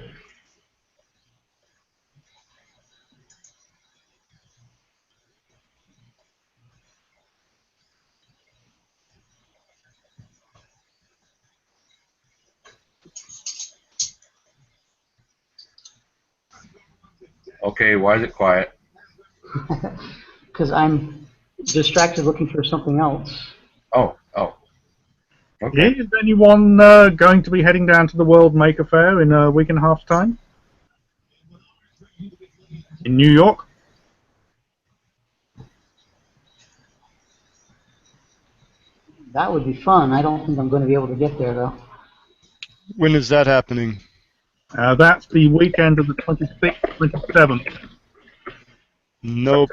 Okay, why is it quiet? Because I'm distracted looking for something else. Oh. Okay. Is anyone going to be heading down to the World Maker Fair in a week and a half's time? In New York? That would be fun. I don't think I'm going to be able to get there, though. When is that happening? That's the weekend of the 26th, 27th. Nope.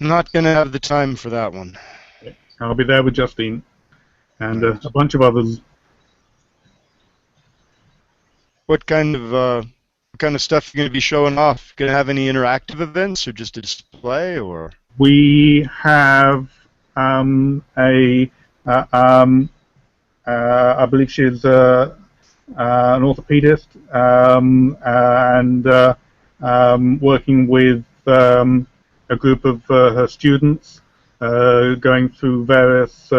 Not going to have the time for that one. I'll be there with Justine and a bunch of others. What kind of stuff are you going to be showing off? Going to have any interactive events or just a display or? We have I believe she's an orthopedist and working with a group of her students, going through various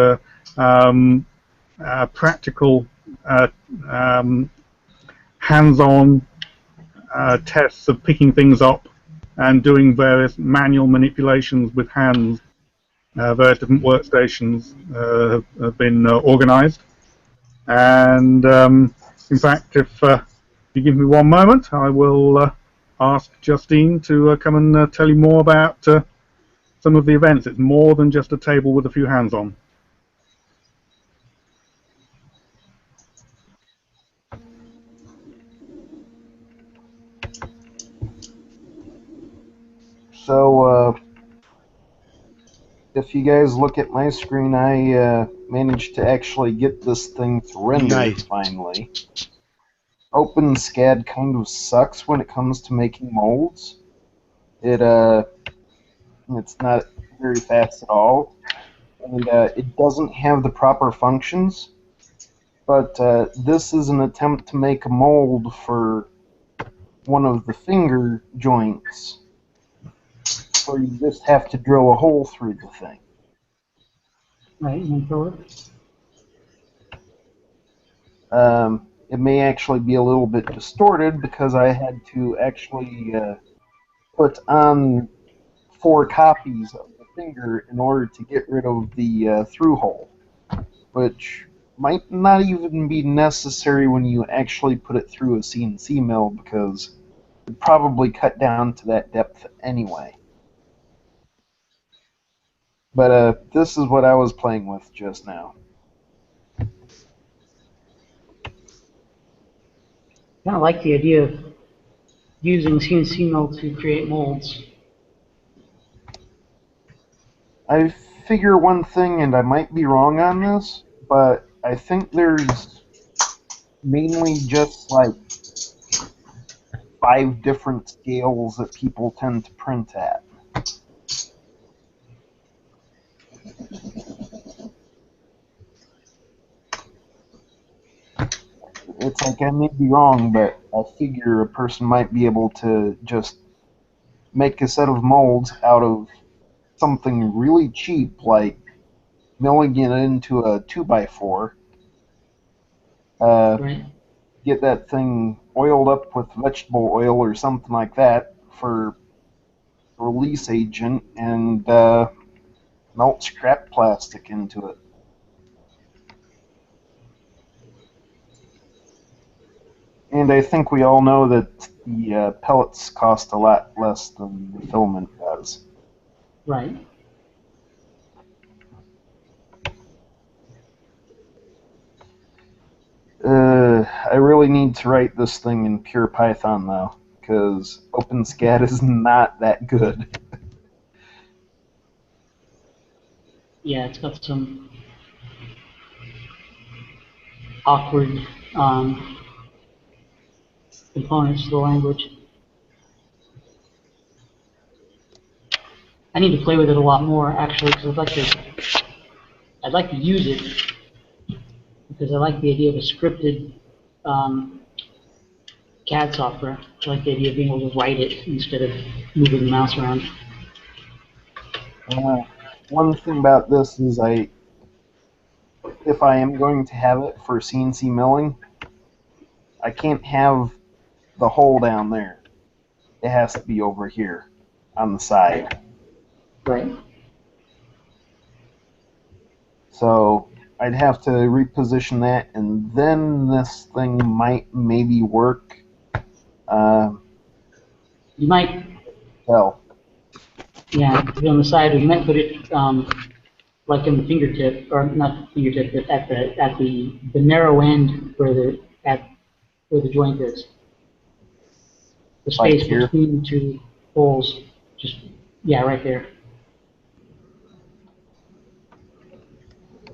practical hands-on tests of picking things up and doing various manual manipulations with hands. Various different workstations have been organized. And in fact, if you give me one moment, I will ask Justine to come and tell you more about some of the events. It's more than just a table with a few hands on. So, if you guys look at my screen, I managed to actually get this thing to render Nice. finally. OpenSCAD kind of sucks when it comes to making molds. It's not very fast at all, and it doesn't have the proper functions. But this is an attempt to make a mold for one of the finger joints. So you just have to drill a hole through the thing. Right, and then fill it. It may actually be a little bit distorted because I had to actually put on 4 copies of the finger in order to get rid of the through hole, which might not even be necessary when you actually put it through a CNC mill because it probably cut down to that depth anyway. But this is what I was playing with just now. kind of like the idea of using CNC mill to create molds. I figure one thing, and I might be wrong on this, but I think there's mainly just like 5 different scales that people tend to print at. It's like I may be wrong, but I figure a person might be able to just make a set of molds out of something really cheap, like milling it into a 2x4. Right. Get that thing oiled up with vegetable oil or something like that for release agent, and melt scrap plastic into it. And I think we all know that the pellets cost a lot less than the filament does. Right. I really need to write this thing in pure Python, though, because OpenSCAD is not that good. Yeah, it's got some awkward components to the language. I need to play with it a lot more, actually, because I'd like to use it because I like the idea of a scripted CAD software. I like the idea of being able to write it instead of moving the mouse around. One thing about this is if I am going to have it for CNC milling, I can't have the hole down there. It has to be over here on the side. Right. So I'd have to reposition that, and then this thing might maybe work. You might, Hell, yeah, put it on the side, or you might put it like in the fingertip, or not fingertip, but at the narrow end where the joint is. The Like space here? between the two holes, just, yeah, right there.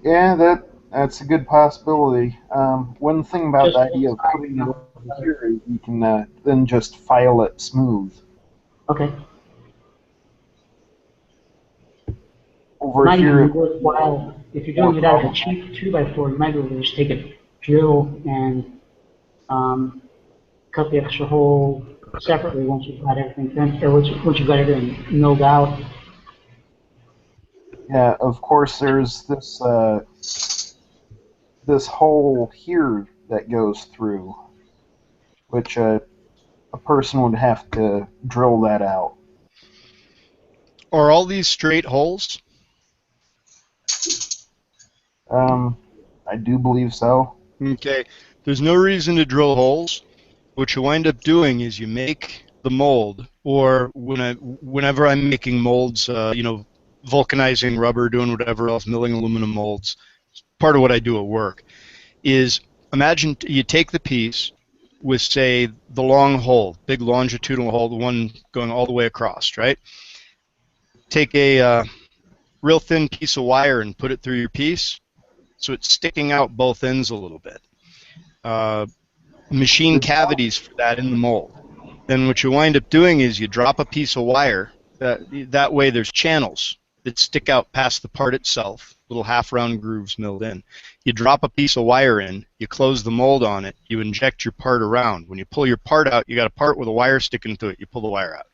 yeah, that's a good possibility. One thing about Just the idea of putting it over here is you can then just file it smooth. Okay. Over Might here, even be worthwhile, if you're doing it out of a cheap 2x4, you might be able to just take a drill and cut the extra hole separately once you've got everything finished, or once you've got everything milled out. yeah, of course, there's this hole here that goes through, which a person would have to drill that out. Are all these straight holes? I do believe so. Okay. There's no reason to drill holes. What you wind up doing is you make the mold, or whenever I'm making molds, vulcanizing rubber, doing whatever else, milling aluminum molds, part of what I do at work, is imagine you take the piece with, say, the long hole, big longitudinal hole, the one going all the way across, right? Take a real thin piece of wire and put it through your piece, so it's sticking out both ends a little bit. Machine cavities for that in the mold. Then what you wind up doing is you drop a piece of wire. That way there's channels that stick out past the part itself, little half-round grooves milled in. You drop a piece of wire in, you close the mold on it, you inject your part around. When you pull your part out, you got a part with a wire sticking to it, you pull the wire out.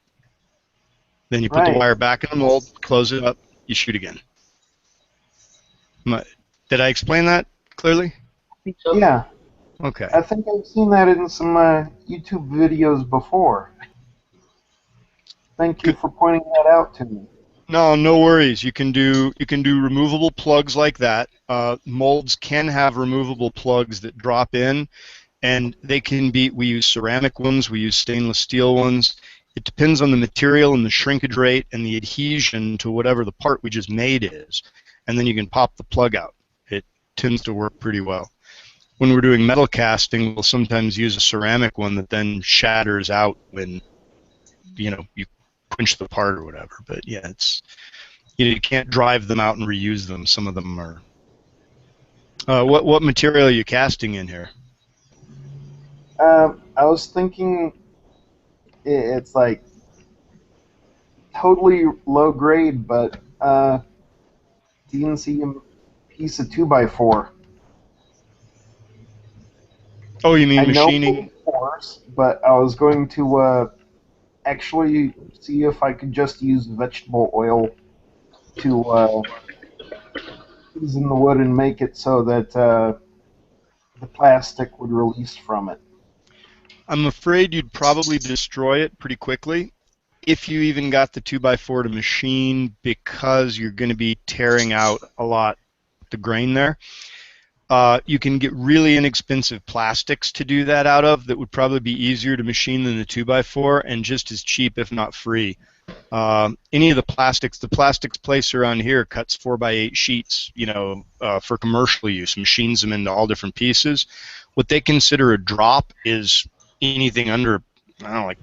Then you put the wire back in the mold, close it up, you shoot again. Did I explain that clearly? Yeah. Okay. I think I've seen that in some YouTube videos before. Thank you for pointing that out to me. No worries. You can do removable plugs like that. Molds can have removable plugs that drop in, and they can be. We use ceramic ones. We use stainless steel ones. It depends on the material and the shrinkage rate and the adhesion to whatever the part we just made is, and then you can pop the plug out. It tends to work pretty well. when we're doing metal casting, we'll sometimes use a ceramic one that then shatters out when, you know, you quench the part or whatever. But yeah, it's, you know, you can't drive them out and reuse them. Some of them are. What material are you casting in here? I was thinking it's like totally low grade, but DNC piece of 2x4. Oh, you mean I know machining? force, but I was going to actually see if I could just use vegetable oil to season the wood and make it so that the plastic would release from it. I'm afraid you'd probably destroy it pretty quickly if you even got the 2x4 to machine, because you're going to be tearing out a lot the grain there. You can get really inexpensive plastics to do that out of that would probably be easier to machine than the 2x4 and just as cheap, if not free. Any of the plastics place around here cuts 4x8 sheets, you know, for commercial use, machines them into all different pieces. What they consider a drop is anything under, I don't know, like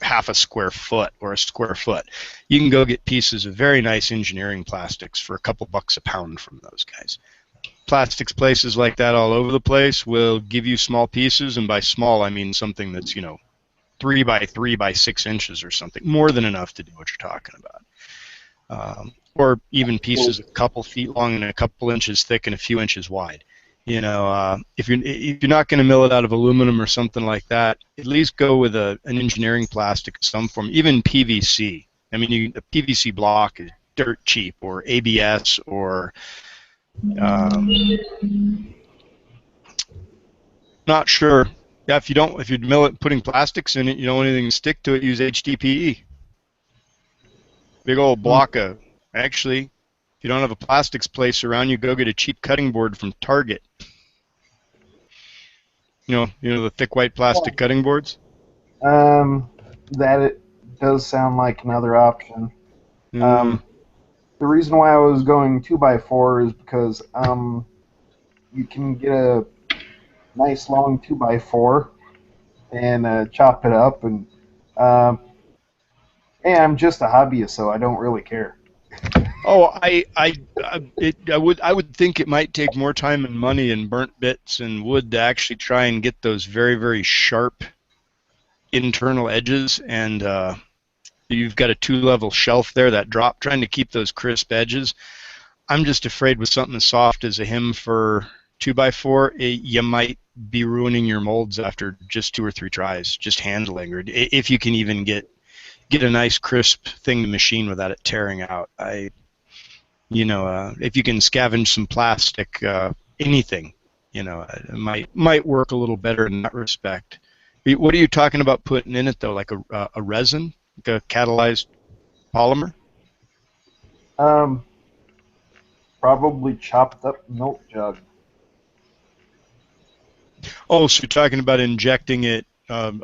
half a square foot or a square foot. You can go get pieces of very nice engineering plastics for a couple bucks a pound from those guys. Plastics places like that all over the place will give you small pieces, and by small I mean something that's, you know, 3 by 3 by 6 inches or something, more than enough to do what you're talking about. Or even pieces a couple feet long and a couple inches thick and a few inches wide. You know, if you're not going to mill it out of aluminum or something like that, at least go with an engineering plastic of some form, even PVC. I mean, a PVC block is dirt cheap, or ABS, or not sure. Yeah, if you mill it putting plastics in it, you don't want anything to stick to it, use HDPE. Big old block of, actually, if you don't have a plastics place around you, go get a cheap cutting board from Target. You know the thick white plastic cutting boards? That it does sound like another option. Mm. The reason why I was going 2x4 is because you can get a nice long 2x4 and chop it up, and I'm just a hobbyist, so I don't really care. Oh, I would think it might take more time and money and burnt bits and wood to actually try and get those very, very sharp internal edges, and you've got a 2-level shelf there that drop, trying to keep those crisp edges. I'm just afraid with something as soft as a hem for 2x4, you might be ruining your molds after just 2 or 3 tries, just handling, or if you can even get a nice crisp thing to machine without it tearing out. If you can scavenge some plastic, anything, it might work a little better in that respect. What are you talking about putting in it though? Like a resin, like a catalyzed polymer? Probably chopped up milk jug. Oh, so you're talking about injecting it hot,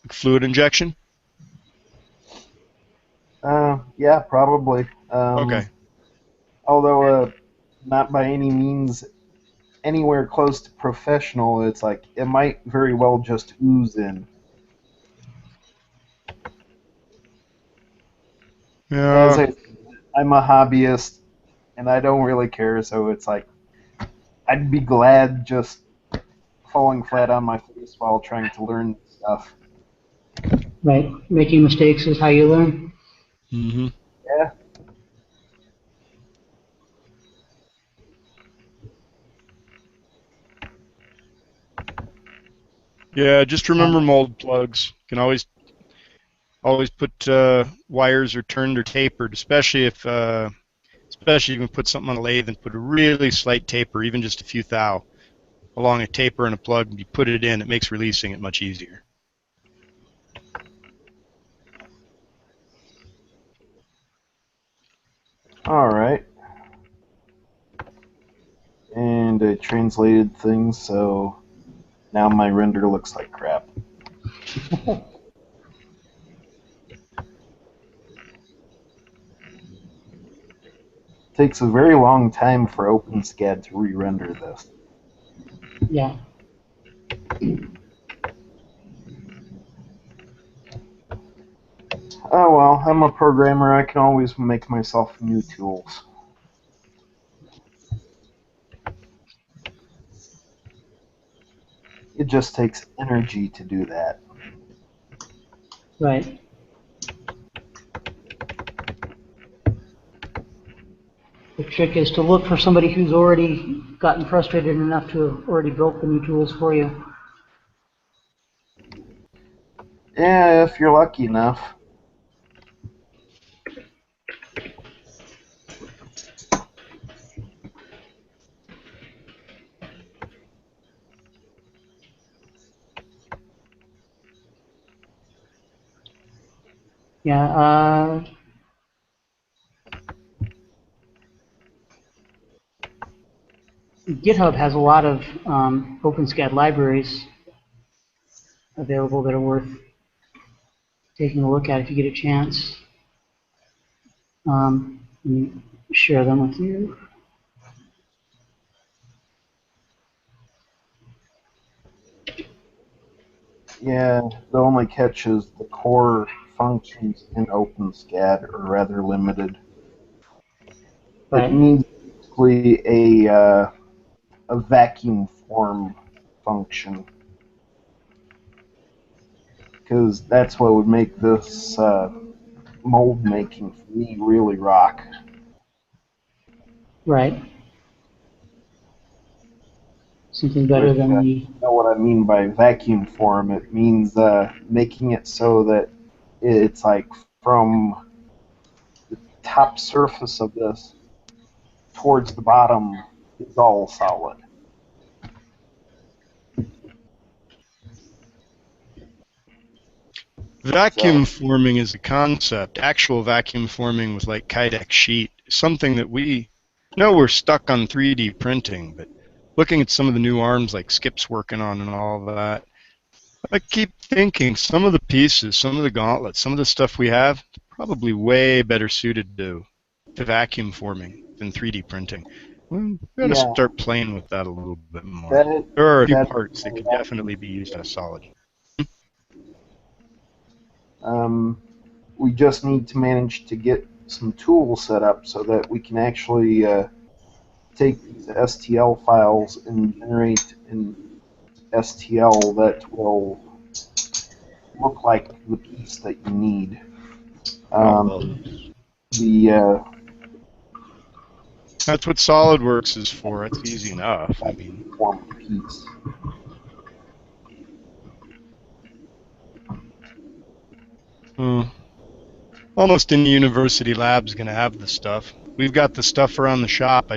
like fluid injection? Yeah, probably. Okay. Although not by any means anywhere close to professional, it's like it might very well just ooze in. Yeah. As I'm a hobbyist, and I don't really care, so it's like I'd be glad just falling flat on my face while trying to learn stuff. Right. Making mistakes is how you learn. Mm-hmm. Yeah. Yeah, just remember mold plugs. You can always put wires or turned or tapered, especially if you can put something on a lathe and put a really slight taper, even just a few thou, along a taper and a plug, and you put it in, it makes releasing it much easier. All right. And I translated things, so now my render looks like crap. takes a very long time for OpenSCAD to re-render this. Yeah. Oh well, I'm a programmer. I can always make myself new tools. It just takes energy to do that. Right. The trick is to look for somebody who's already gotten frustrated enough to have already built the new tools for you. Yeah, if you're lucky enough. Yeah. GitHub has a lot of OpenSCAD libraries available that are worth taking a look at if you get a chance. Let me share them with you. Yeah, the only catch is the core functions in OpenSCAD are rather limited. Right. It needs basically a vacuum form function, because that's what would make this mold making for me really rock. Right. Something better Which, than the. you know what I mean by vacuum form? It means making it so that it's like from the top surface of this towards the bottom is all solid. Vacuum forming is a concept. Actual vacuum forming with like Kydex sheet is something that we know we're stuck on 3D printing, but looking at some of the new arms like Skip's working on and all of that, I keep thinking some of the pieces, some of the gauntlets, some of the stuff we have, probably way better suited to vacuum forming than 3D printing. Well, we got to start playing with that a little bit more. There are a few parts that could definitely be used as solid. We just need to manage to get some tools set up so that we can actually take these STL files and generate an STL that will look like the piece that you need. That's what SolidWorks is for. It's easy enough. I mean, form piece. Almost any university lab's going to have the stuff. We've got the stuff around the shop.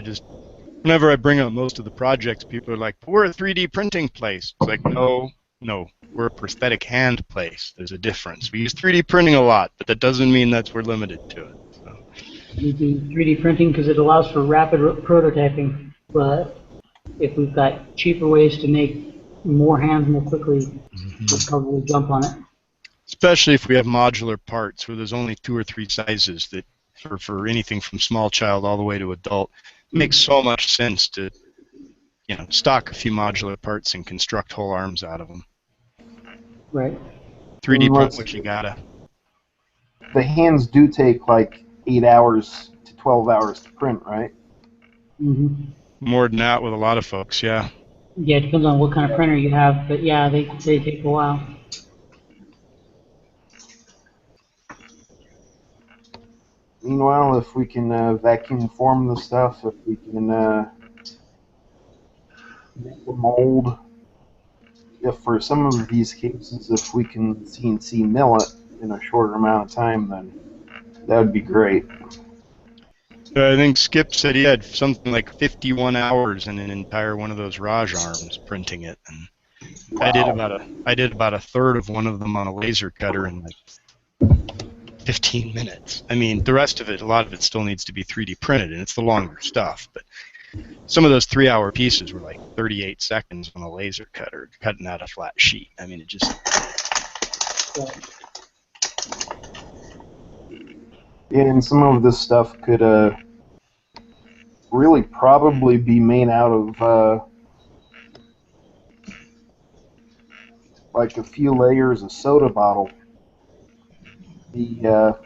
Whenever I bring up most of the projects, people are like, we're a 3D printing place. It's like, no, we're a prosthetic hand place. There's a difference. We use 3D printing a lot, but that doesn't mean that we're limited to it. So. We do 3D printing because it allows for rapid prototyping, but if we've got cheaper ways to make more hands more quickly, we'll probably jump on it. Especially if we have modular parts where there's only 2 or 3 sizes that, for anything from small child all the way to adult, it makes so much sense to, stock a few modular parts and construct whole arms out of them. Right. 3D print what you gotta. The hands do take like 8 hours to 12 hours to print, right? Mm-hmm. More than that with a lot of folks, yeah. Yeah, it depends on what kind of printer you have, but yeah, they take a while. Meanwhile, if we can vacuum form the stuff, if we can make the mold, if for some of these cases, if we can CNC mill it in a shorter amount of time, then that would be great. I think Skip said he had something like 51 hours in an entire one of those Raj arms printing it, and wow. I did about a third of one of them on a laser cutter in like 15 minutes. I mean, the rest of it, a lot of it still needs to be 3D printed, and it's the longer stuff, but some of those 3-hour pieces were like 38 seconds on a laser cutter, cutting out a flat sheet. I mean, it just... Yeah, and some of this stuff could really probably be made out of like a few layers of soda bottle. The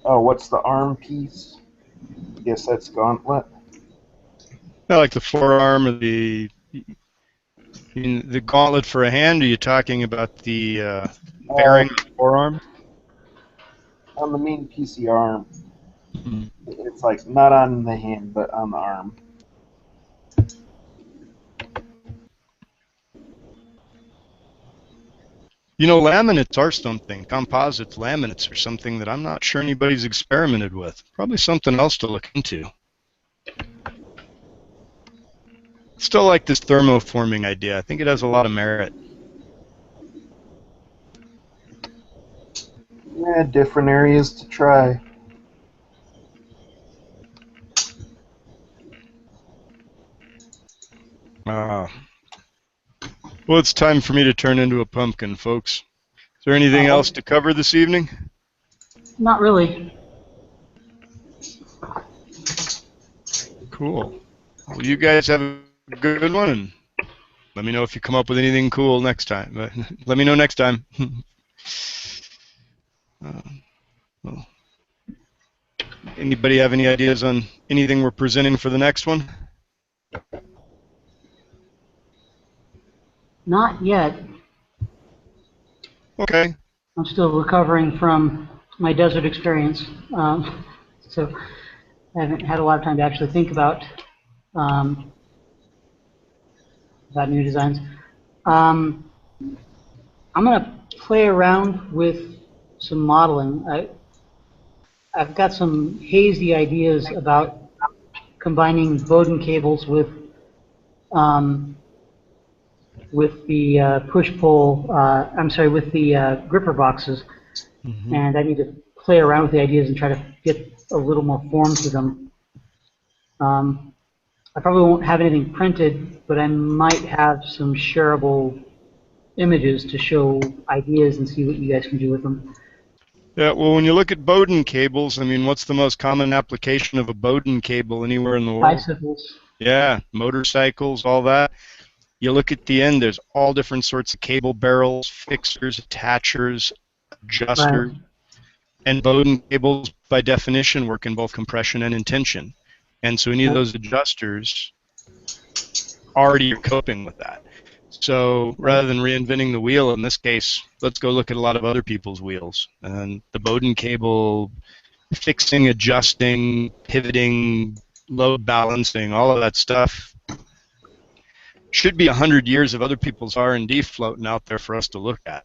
oh, what's the arm piece? I guess that's gauntlet. Not like the forearm or the gauntlet for a hand. Are you talking about the bearing of the forearm? On the main PC arm. Mm-hmm. It's like not on the hand, but on the arm. You know, laminates are something. Composites, laminates are something that I'm not sure anybody's experimented with. Probably something else to look into. Still like this thermoforming idea. I think it has a lot of merit. Yeah, different areas to try. Well, it's time for me to turn into a pumpkin, folks. Is there anything else to cover this evening? Not really. Cool. Well, you guys have a good one, and let me know if you come up with anything cool next time. Let me know next time. Well, anybody have any ideas on anything we're presenting for the next one? Not yet. Okay. I'm still recovering from my desert experience, so I haven't had a lot of time to actually think about new designs. I'm going to play around with some modeling. I've got some hazy ideas about combining Bowden cables with the push-pull, with the gripper boxes. Mm-hmm. And I need to play around with the ideas and try to get a little more form to them. I probably won't have anything printed, but I might have some shareable images to show ideas and see what you guys can do with them. Yeah, well, when you look at Bowden cables, I mean, what's the most common application of a Bowden cable anywhere in the world? Bicycles. Yeah, motorcycles, all that. You look at the end, there's all different sorts of cable barrels, fixers, attachers, adjusters. Right. And Bowden cables, by definition, work in both compression and in tension. And so any of those adjusters already are coping with that. So rather than reinventing the wheel, in this case, let's go look at a lot of other people's wheels. And the Bowden cable fixing, adjusting, pivoting, load balancing, all of that stuff should be 100 years of other people's R&D floating out there for us to look at.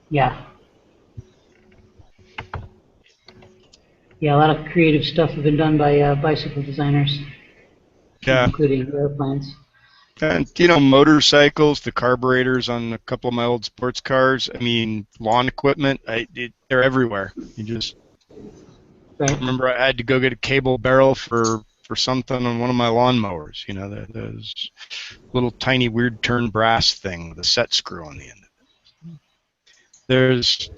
Yeah. Yeah, a lot of creative stuff has been done by bicycle designers, including airplanes. And, you know, motorcycles, the carburetors on a couple of my old sports cars, I mean, lawn equipment, they're everywhere. You just remember I had to go get a cable barrel for something on one of my lawnmowers. You know, there's little tiny weird turn brass thing with a set screw on the end of it.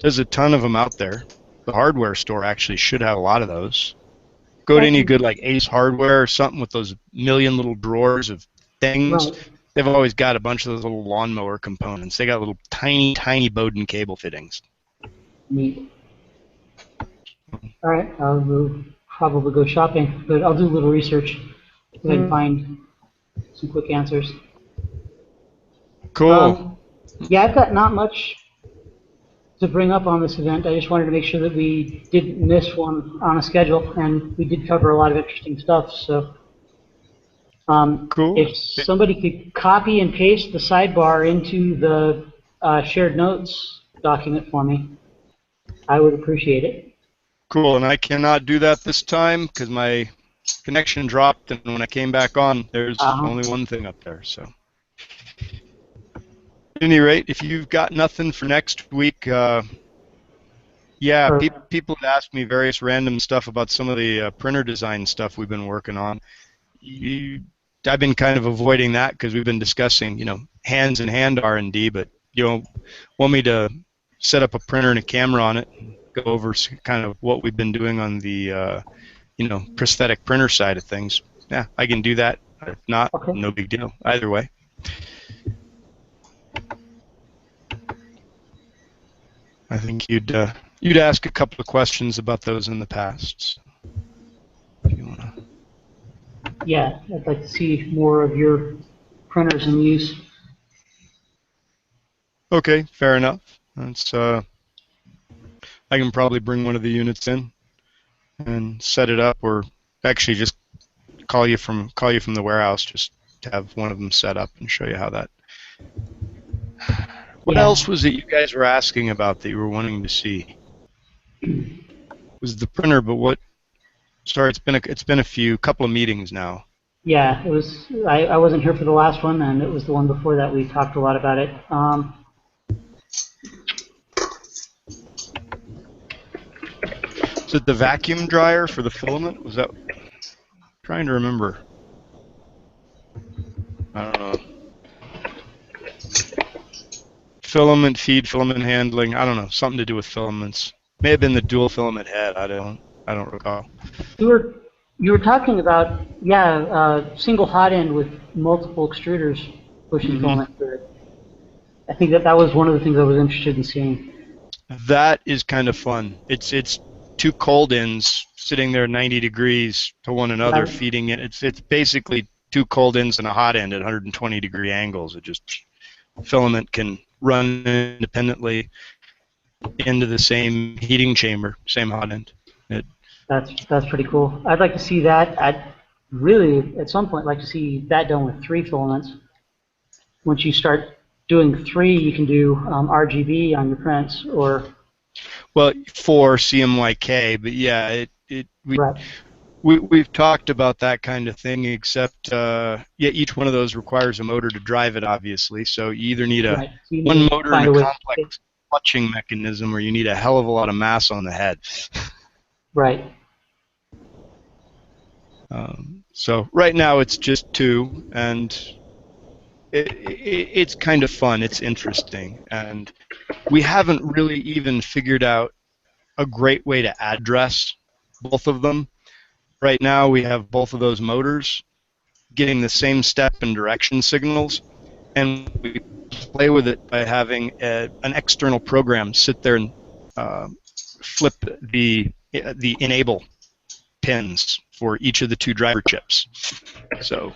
There's a ton of them out there. The hardware store actually should have a lot of those. Go to any good like Ace Hardware or something with those million little drawers of things. Right. They've always got a bunch of those little lawnmower components. They got little tiny Bowden cable fittings. Neat. All right, I'll probably go shopping, but I'll do a little research if I can find some quick answers. Cool. Yeah, I've got not much to bring up on this event. I just wanted to make sure that we didn't miss one on a schedule, and we did cover a lot of interesting stuff. So, cool. If somebody could copy and paste the sidebar into the shared notes document for me, I would appreciate it. Cool, and I cannot do that this time because my connection dropped, and when I came back on, there's only one thing up there. So, at any rate, if you've got nothing for next week, people had asked me various random stuff about some of the printer design stuff we've been working on. I've been kind of avoiding that because we've been discussing, you know, hands and hand R&D, but you know, want me to set up a printer and a camera on it, and go over kind of what we've been doing on the prosthetic printer side of things, yeah, I can do that. If not, Okay. no big deal. Either way. I think you'd ask a couple of questions about those in the past. If you wanna. Yeah, I'd like to see more of your printers in use. Okay, fair enough. That's I can probably bring one of the units in and set it up, or actually just call you from the warehouse just to have one of them set up and show you how that. What Yeah. else was it you guys were asking about that you were wanting to see? It was the printer, but what? Sorry, it's been a couple of meetings now. Yeah, it was. I wasn't here for the last one, and it was the one before that we talked a lot about it. Is it the vacuum dryer for the filament? Was that? Trying to remember. I don't know. Filament feed, filament handling. I don't know. Something to do with filaments. May have been the dual filament head. I don't recall. You were talking about single hot end with multiple extruders pushing filament through it. I think that was one of the things I was interested in seeing. That is kind of fun. It's two cold ends sitting there 90 degrees to one another, feeding it. It's basically two cold ends and a hot end at 120-degree angles. It just filament can run independently into the same heating chamber, same hot end. That's pretty cool. I'd like to see that. I'd really, at some point, like to see that done with 3 filaments. Once you start doing 3, you can do RGB on your prints, or well, 4 CMYK, but yeah, right. We've talked about that kind of thing, except each one of those requires a motor to drive it, obviously. So you either need one motor and a complex clutching mechanism, or you need a hell of a lot of mass on the head. Right. So right now it's just 2, and it's kind of fun. It's interesting, and we haven't really even figured out a great way to address both of them. Right now we have both of those motors getting the same step and direction signals, and we play with it by having an external program sit there and flip the e-NABLE pins for each of the 2 driver chips. So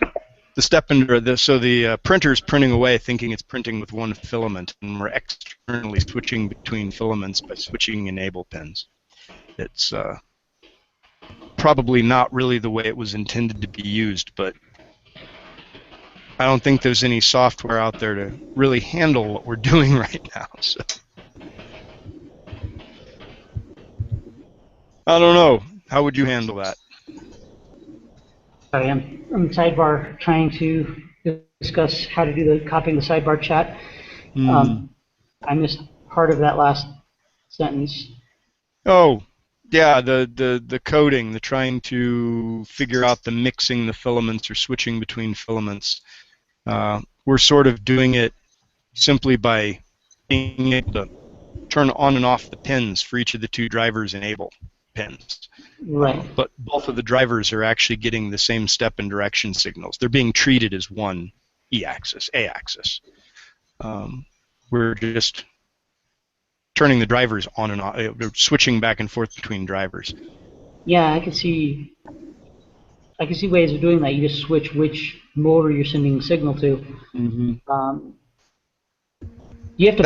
the the printer's printing away thinking it's printing with one filament, and we're externally switching between filaments by switching e-NABLE pins. It's probably not really the way it was intended to be used, but I don't think there's any software out there to really handle what we're doing right now. So I don't know. How would you handle that? Sorry, I'm sidebar trying to discuss how to do the copying the sidebar chat. I missed part of that last sentence. Oh, yeah, the coding, the trying to figure out the mixing the filaments or switching between filaments. We're sort of doing it simply by being able to turn on and off the pins for each of the 2 drivers e-NABLE pins. Right. But both of the drivers are actually getting the same step and direction signals. They're being treated as one E-axis, A-axis. We're just turning the drivers on and off, switching back and forth between drivers. Yeah, I can see ways of doing that. You just switch which motor you're sending the signal to. Mm-hmm. You have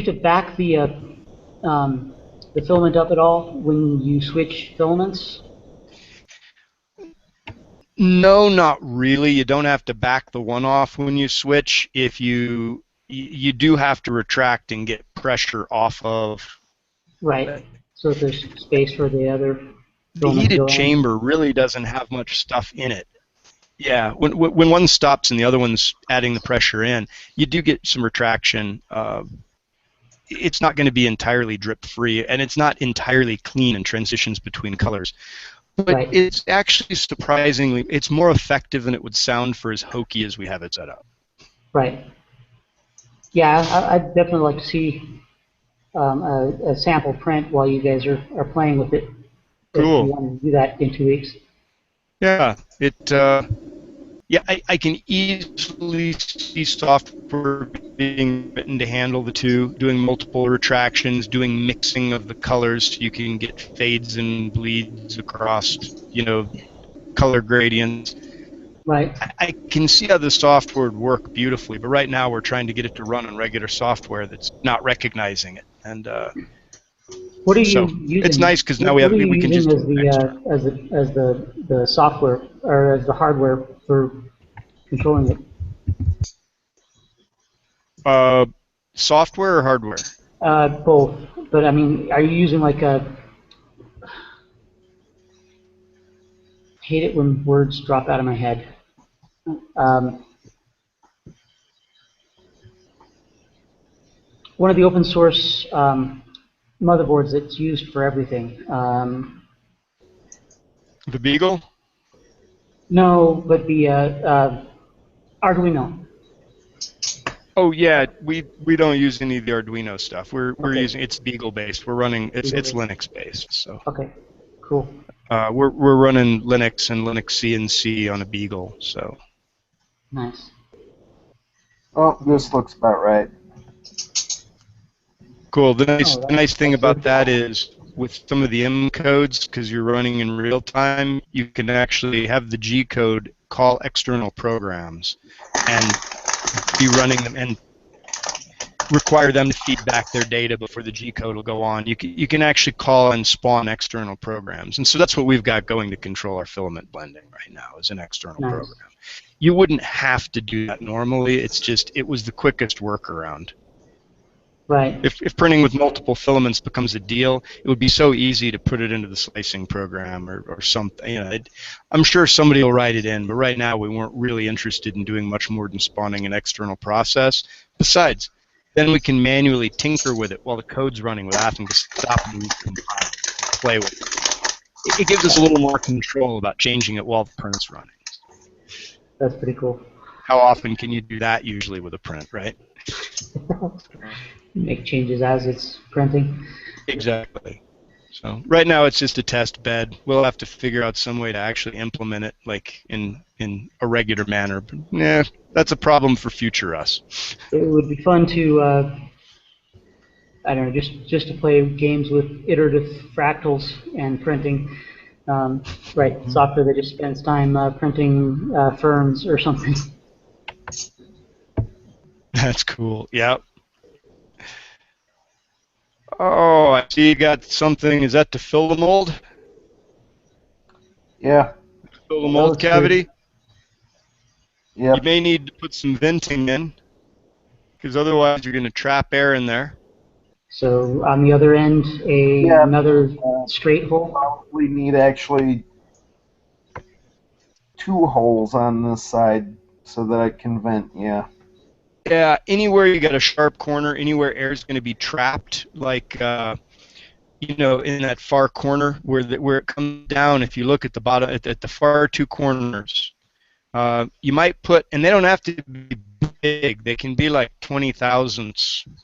to back the filament up at all when you switch filaments? No, not really. You don't have to back the one off when you switch. If you do have to retract and get pressure off of. Right. So if there's space for the other The heated chamber really doesn't have much stuff in it. Yeah, when one stops and the other one's adding the pressure in, you do get some retraction. It's not going to be entirely drip-free, and it's not entirely clean in transitions between colors. But it's actually surprisingly, it's more effective than it would sound for as hokey as we have it set up. Right. Yeah, I'd definitely like to see a sample print while you guys are playing with it. if you Cool. want to do that in 2 weeks. Yeah, I can easily see software being written to handle the two, doing multiple retractions, doing mixing of the colors so you can get fades and bleeds across, color gradients. Right. I can see how the software would work beautifully, but right now we're trying to get it to run on regular software that's not recognizing it. And What are so you using? it's nice because now What are you we can using just as do extra. the software or as the hardware for controlling it? Software or hardware? Both. But I mean, are you using like a? Hate it when words drop out of my head. One of the open source motherboards that's used for everything. The Beagle? No, but the Arduino. Oh yeah, we don't use any of the Arduino stuff. We're Okay. using it's Beagle based. We're running it's Beagle-based. Linux based. So Okay, cool. we're running Linux and Linux CNC on a Beagle. So Nice. Oh, this looks about right. cool. The Oh, nice thing that's about good. that is with some of the M codes, because you're running in real time, you can actually have the G code call external programs and be running them and require them to feed back their data before the G code will go on. You can actually call and spawn external programs, and so that's what we've got going to control our filament blending right now is an external Nice. program. You wouldn't have to do that normally. It's just it was the quickest workaround. Right. If printing with multiple filaments becomes a deal, it would be so easy to put it into the slicing program or something. I'm sure somebody will write it in, but right now we weren't really interested in doing much more than spawning an external process. Besides, then we can manually tinker with it while the code's running without having to stop and recompile and play with it. It gives us a little more control about changing it while the print's running. That's pretty cool. How often can you do that usually with a print, right? Make changes as it's printing. Exactly. So right now it's just a test bed. We'll have to figure out some way to actually implement it like in a regular manner. But, yeah, that's a problem for future us. It would be fun to, I don't know, just to play games with iterative fractals and printing. Right, software that just spends time printing ferns or something. That's cool. Yep. Oh, I see you got something. Is that to fill the mold? Yeah. Fill the mold cavity? Yep. You may need to put some venting in, because otherwise you're going to trap air in there. So on the other end, another straight hole? We need actually 2 holes on this side so that I can vent, yeah. Yeah, anywhere you got a sharp corner, anywhere air is going to be trapped, like in that far corner where it comes down. If you look at the bottom, at the far 2 corners, you might put, and they don't have to be big. They can be like 20,000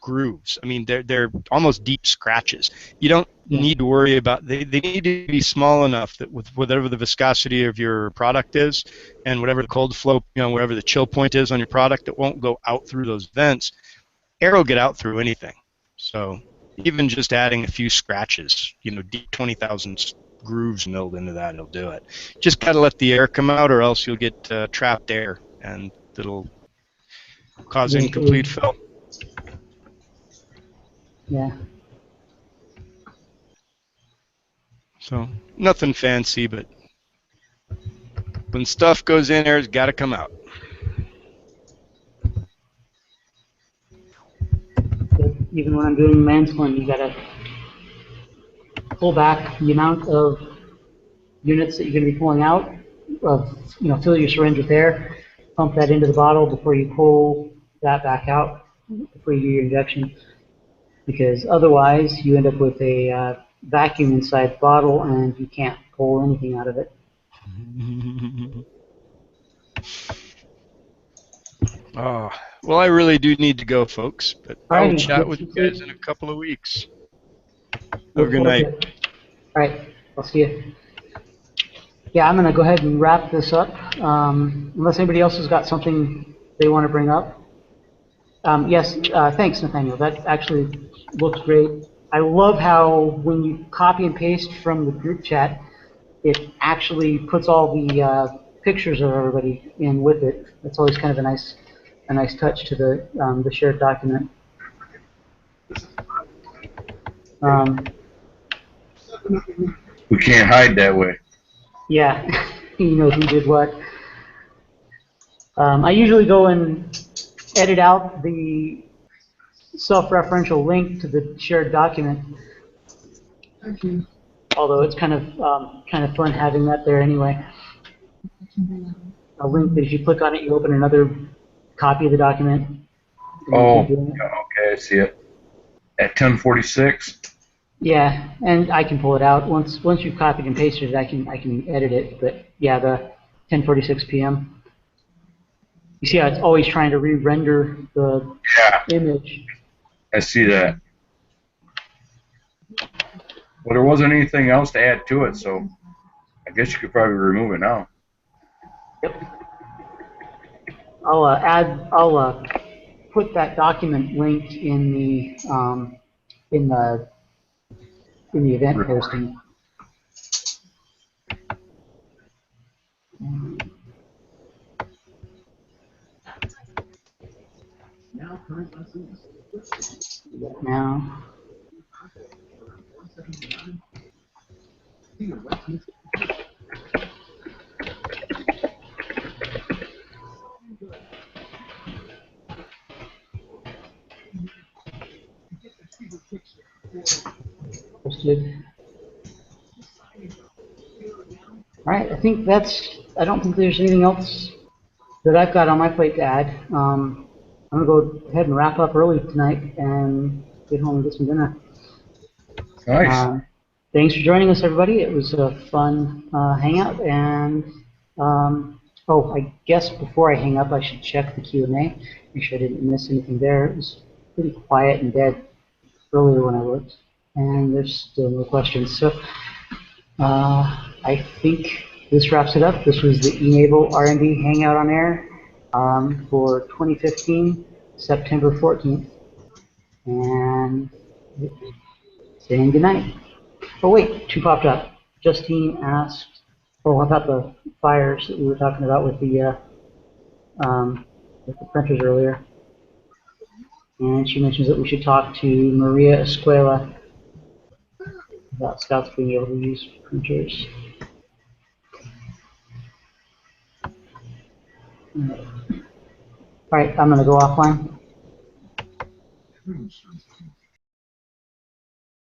grooves. I mean, they're almost deep scratches. You don't need to worry about. They need to be small enough that with whatever the viscosity of your product is, and whatever the cold flow, whatever the chill point is on your product, it won't go out through those vents. Air will get out through anything. So even just adding a few scratches, deep 20,000 grooves milled into that, it'll do it. Just got to let the air come out, or else you'll get trapped air, and it'll cause incomplete fill. Yeah. So nothing fancy, but when stuff goes in there, it's got to come out. Even when I'm doing mansplaining, you got to pull back the amount of units that you're going to be pulling out. Fill your syringe with air, pump that into the bottle before you pull that back out before you do your injection. Because otherwise, you end up with a vacuum inside the bottle, and you can't pull anything out of it. Oh, well, I really do need to go, folks, but All I'll right, chat with you guys in a couple of weeks. Have a Look good forward to night. it. All right. I'll see you. Yeah, I'm going to go ahead and wrap this up, unless anybody else has got something they want to bring up. Yes, thanks, Nathaniel. That actually looks great. I love how when you copy and paste from the group chat, it actually puts all the pictures of everybody in with it. That's always kind of a nice touch to the shared document. We can't hide that way. Yeah, you know who did what. I usually go and edit out the self-referential link to the shared document. Although it's kind of fun having that there anyway. A link that if you click on it, you open another copy of the document. Oh, okay, I see it. At 10:46. Yeah, and I can pull it out once you've copied and pasted it. I can edit it. But yeah, the 10:46 p.m. You see how it's always trying to re-render the image. I see that. Well, there wasn't anything else to add to it, so I guess you could probably remove it now. Yep. I'll put that document linked in the event posting. Now. Posted. All right, I don't think there's anything else that I've got on my plate to add. I'm going to go ahead and wrap up early tonight and get home and get some dinner. Nice. Thanks for joining us, everybody. It was a fun hangout. And, oh, I guess before I hang up, I should check the Q&A, make sure I didn't miss anything there. It was pretty quiet and dead earlier when I looked. And there's still no questions. So I think this wraps it up. This was the e-NABLE R&D Hangout on Air for 2015, September 14th. And saying goodnight. Oh wait, two popped up. Justine asked, oh, about the fires that we were talking about with the printers earlier. And she mentions that we should talk to Maria Escuela about Scouts being able to use printers. All right, I'm going to go offline.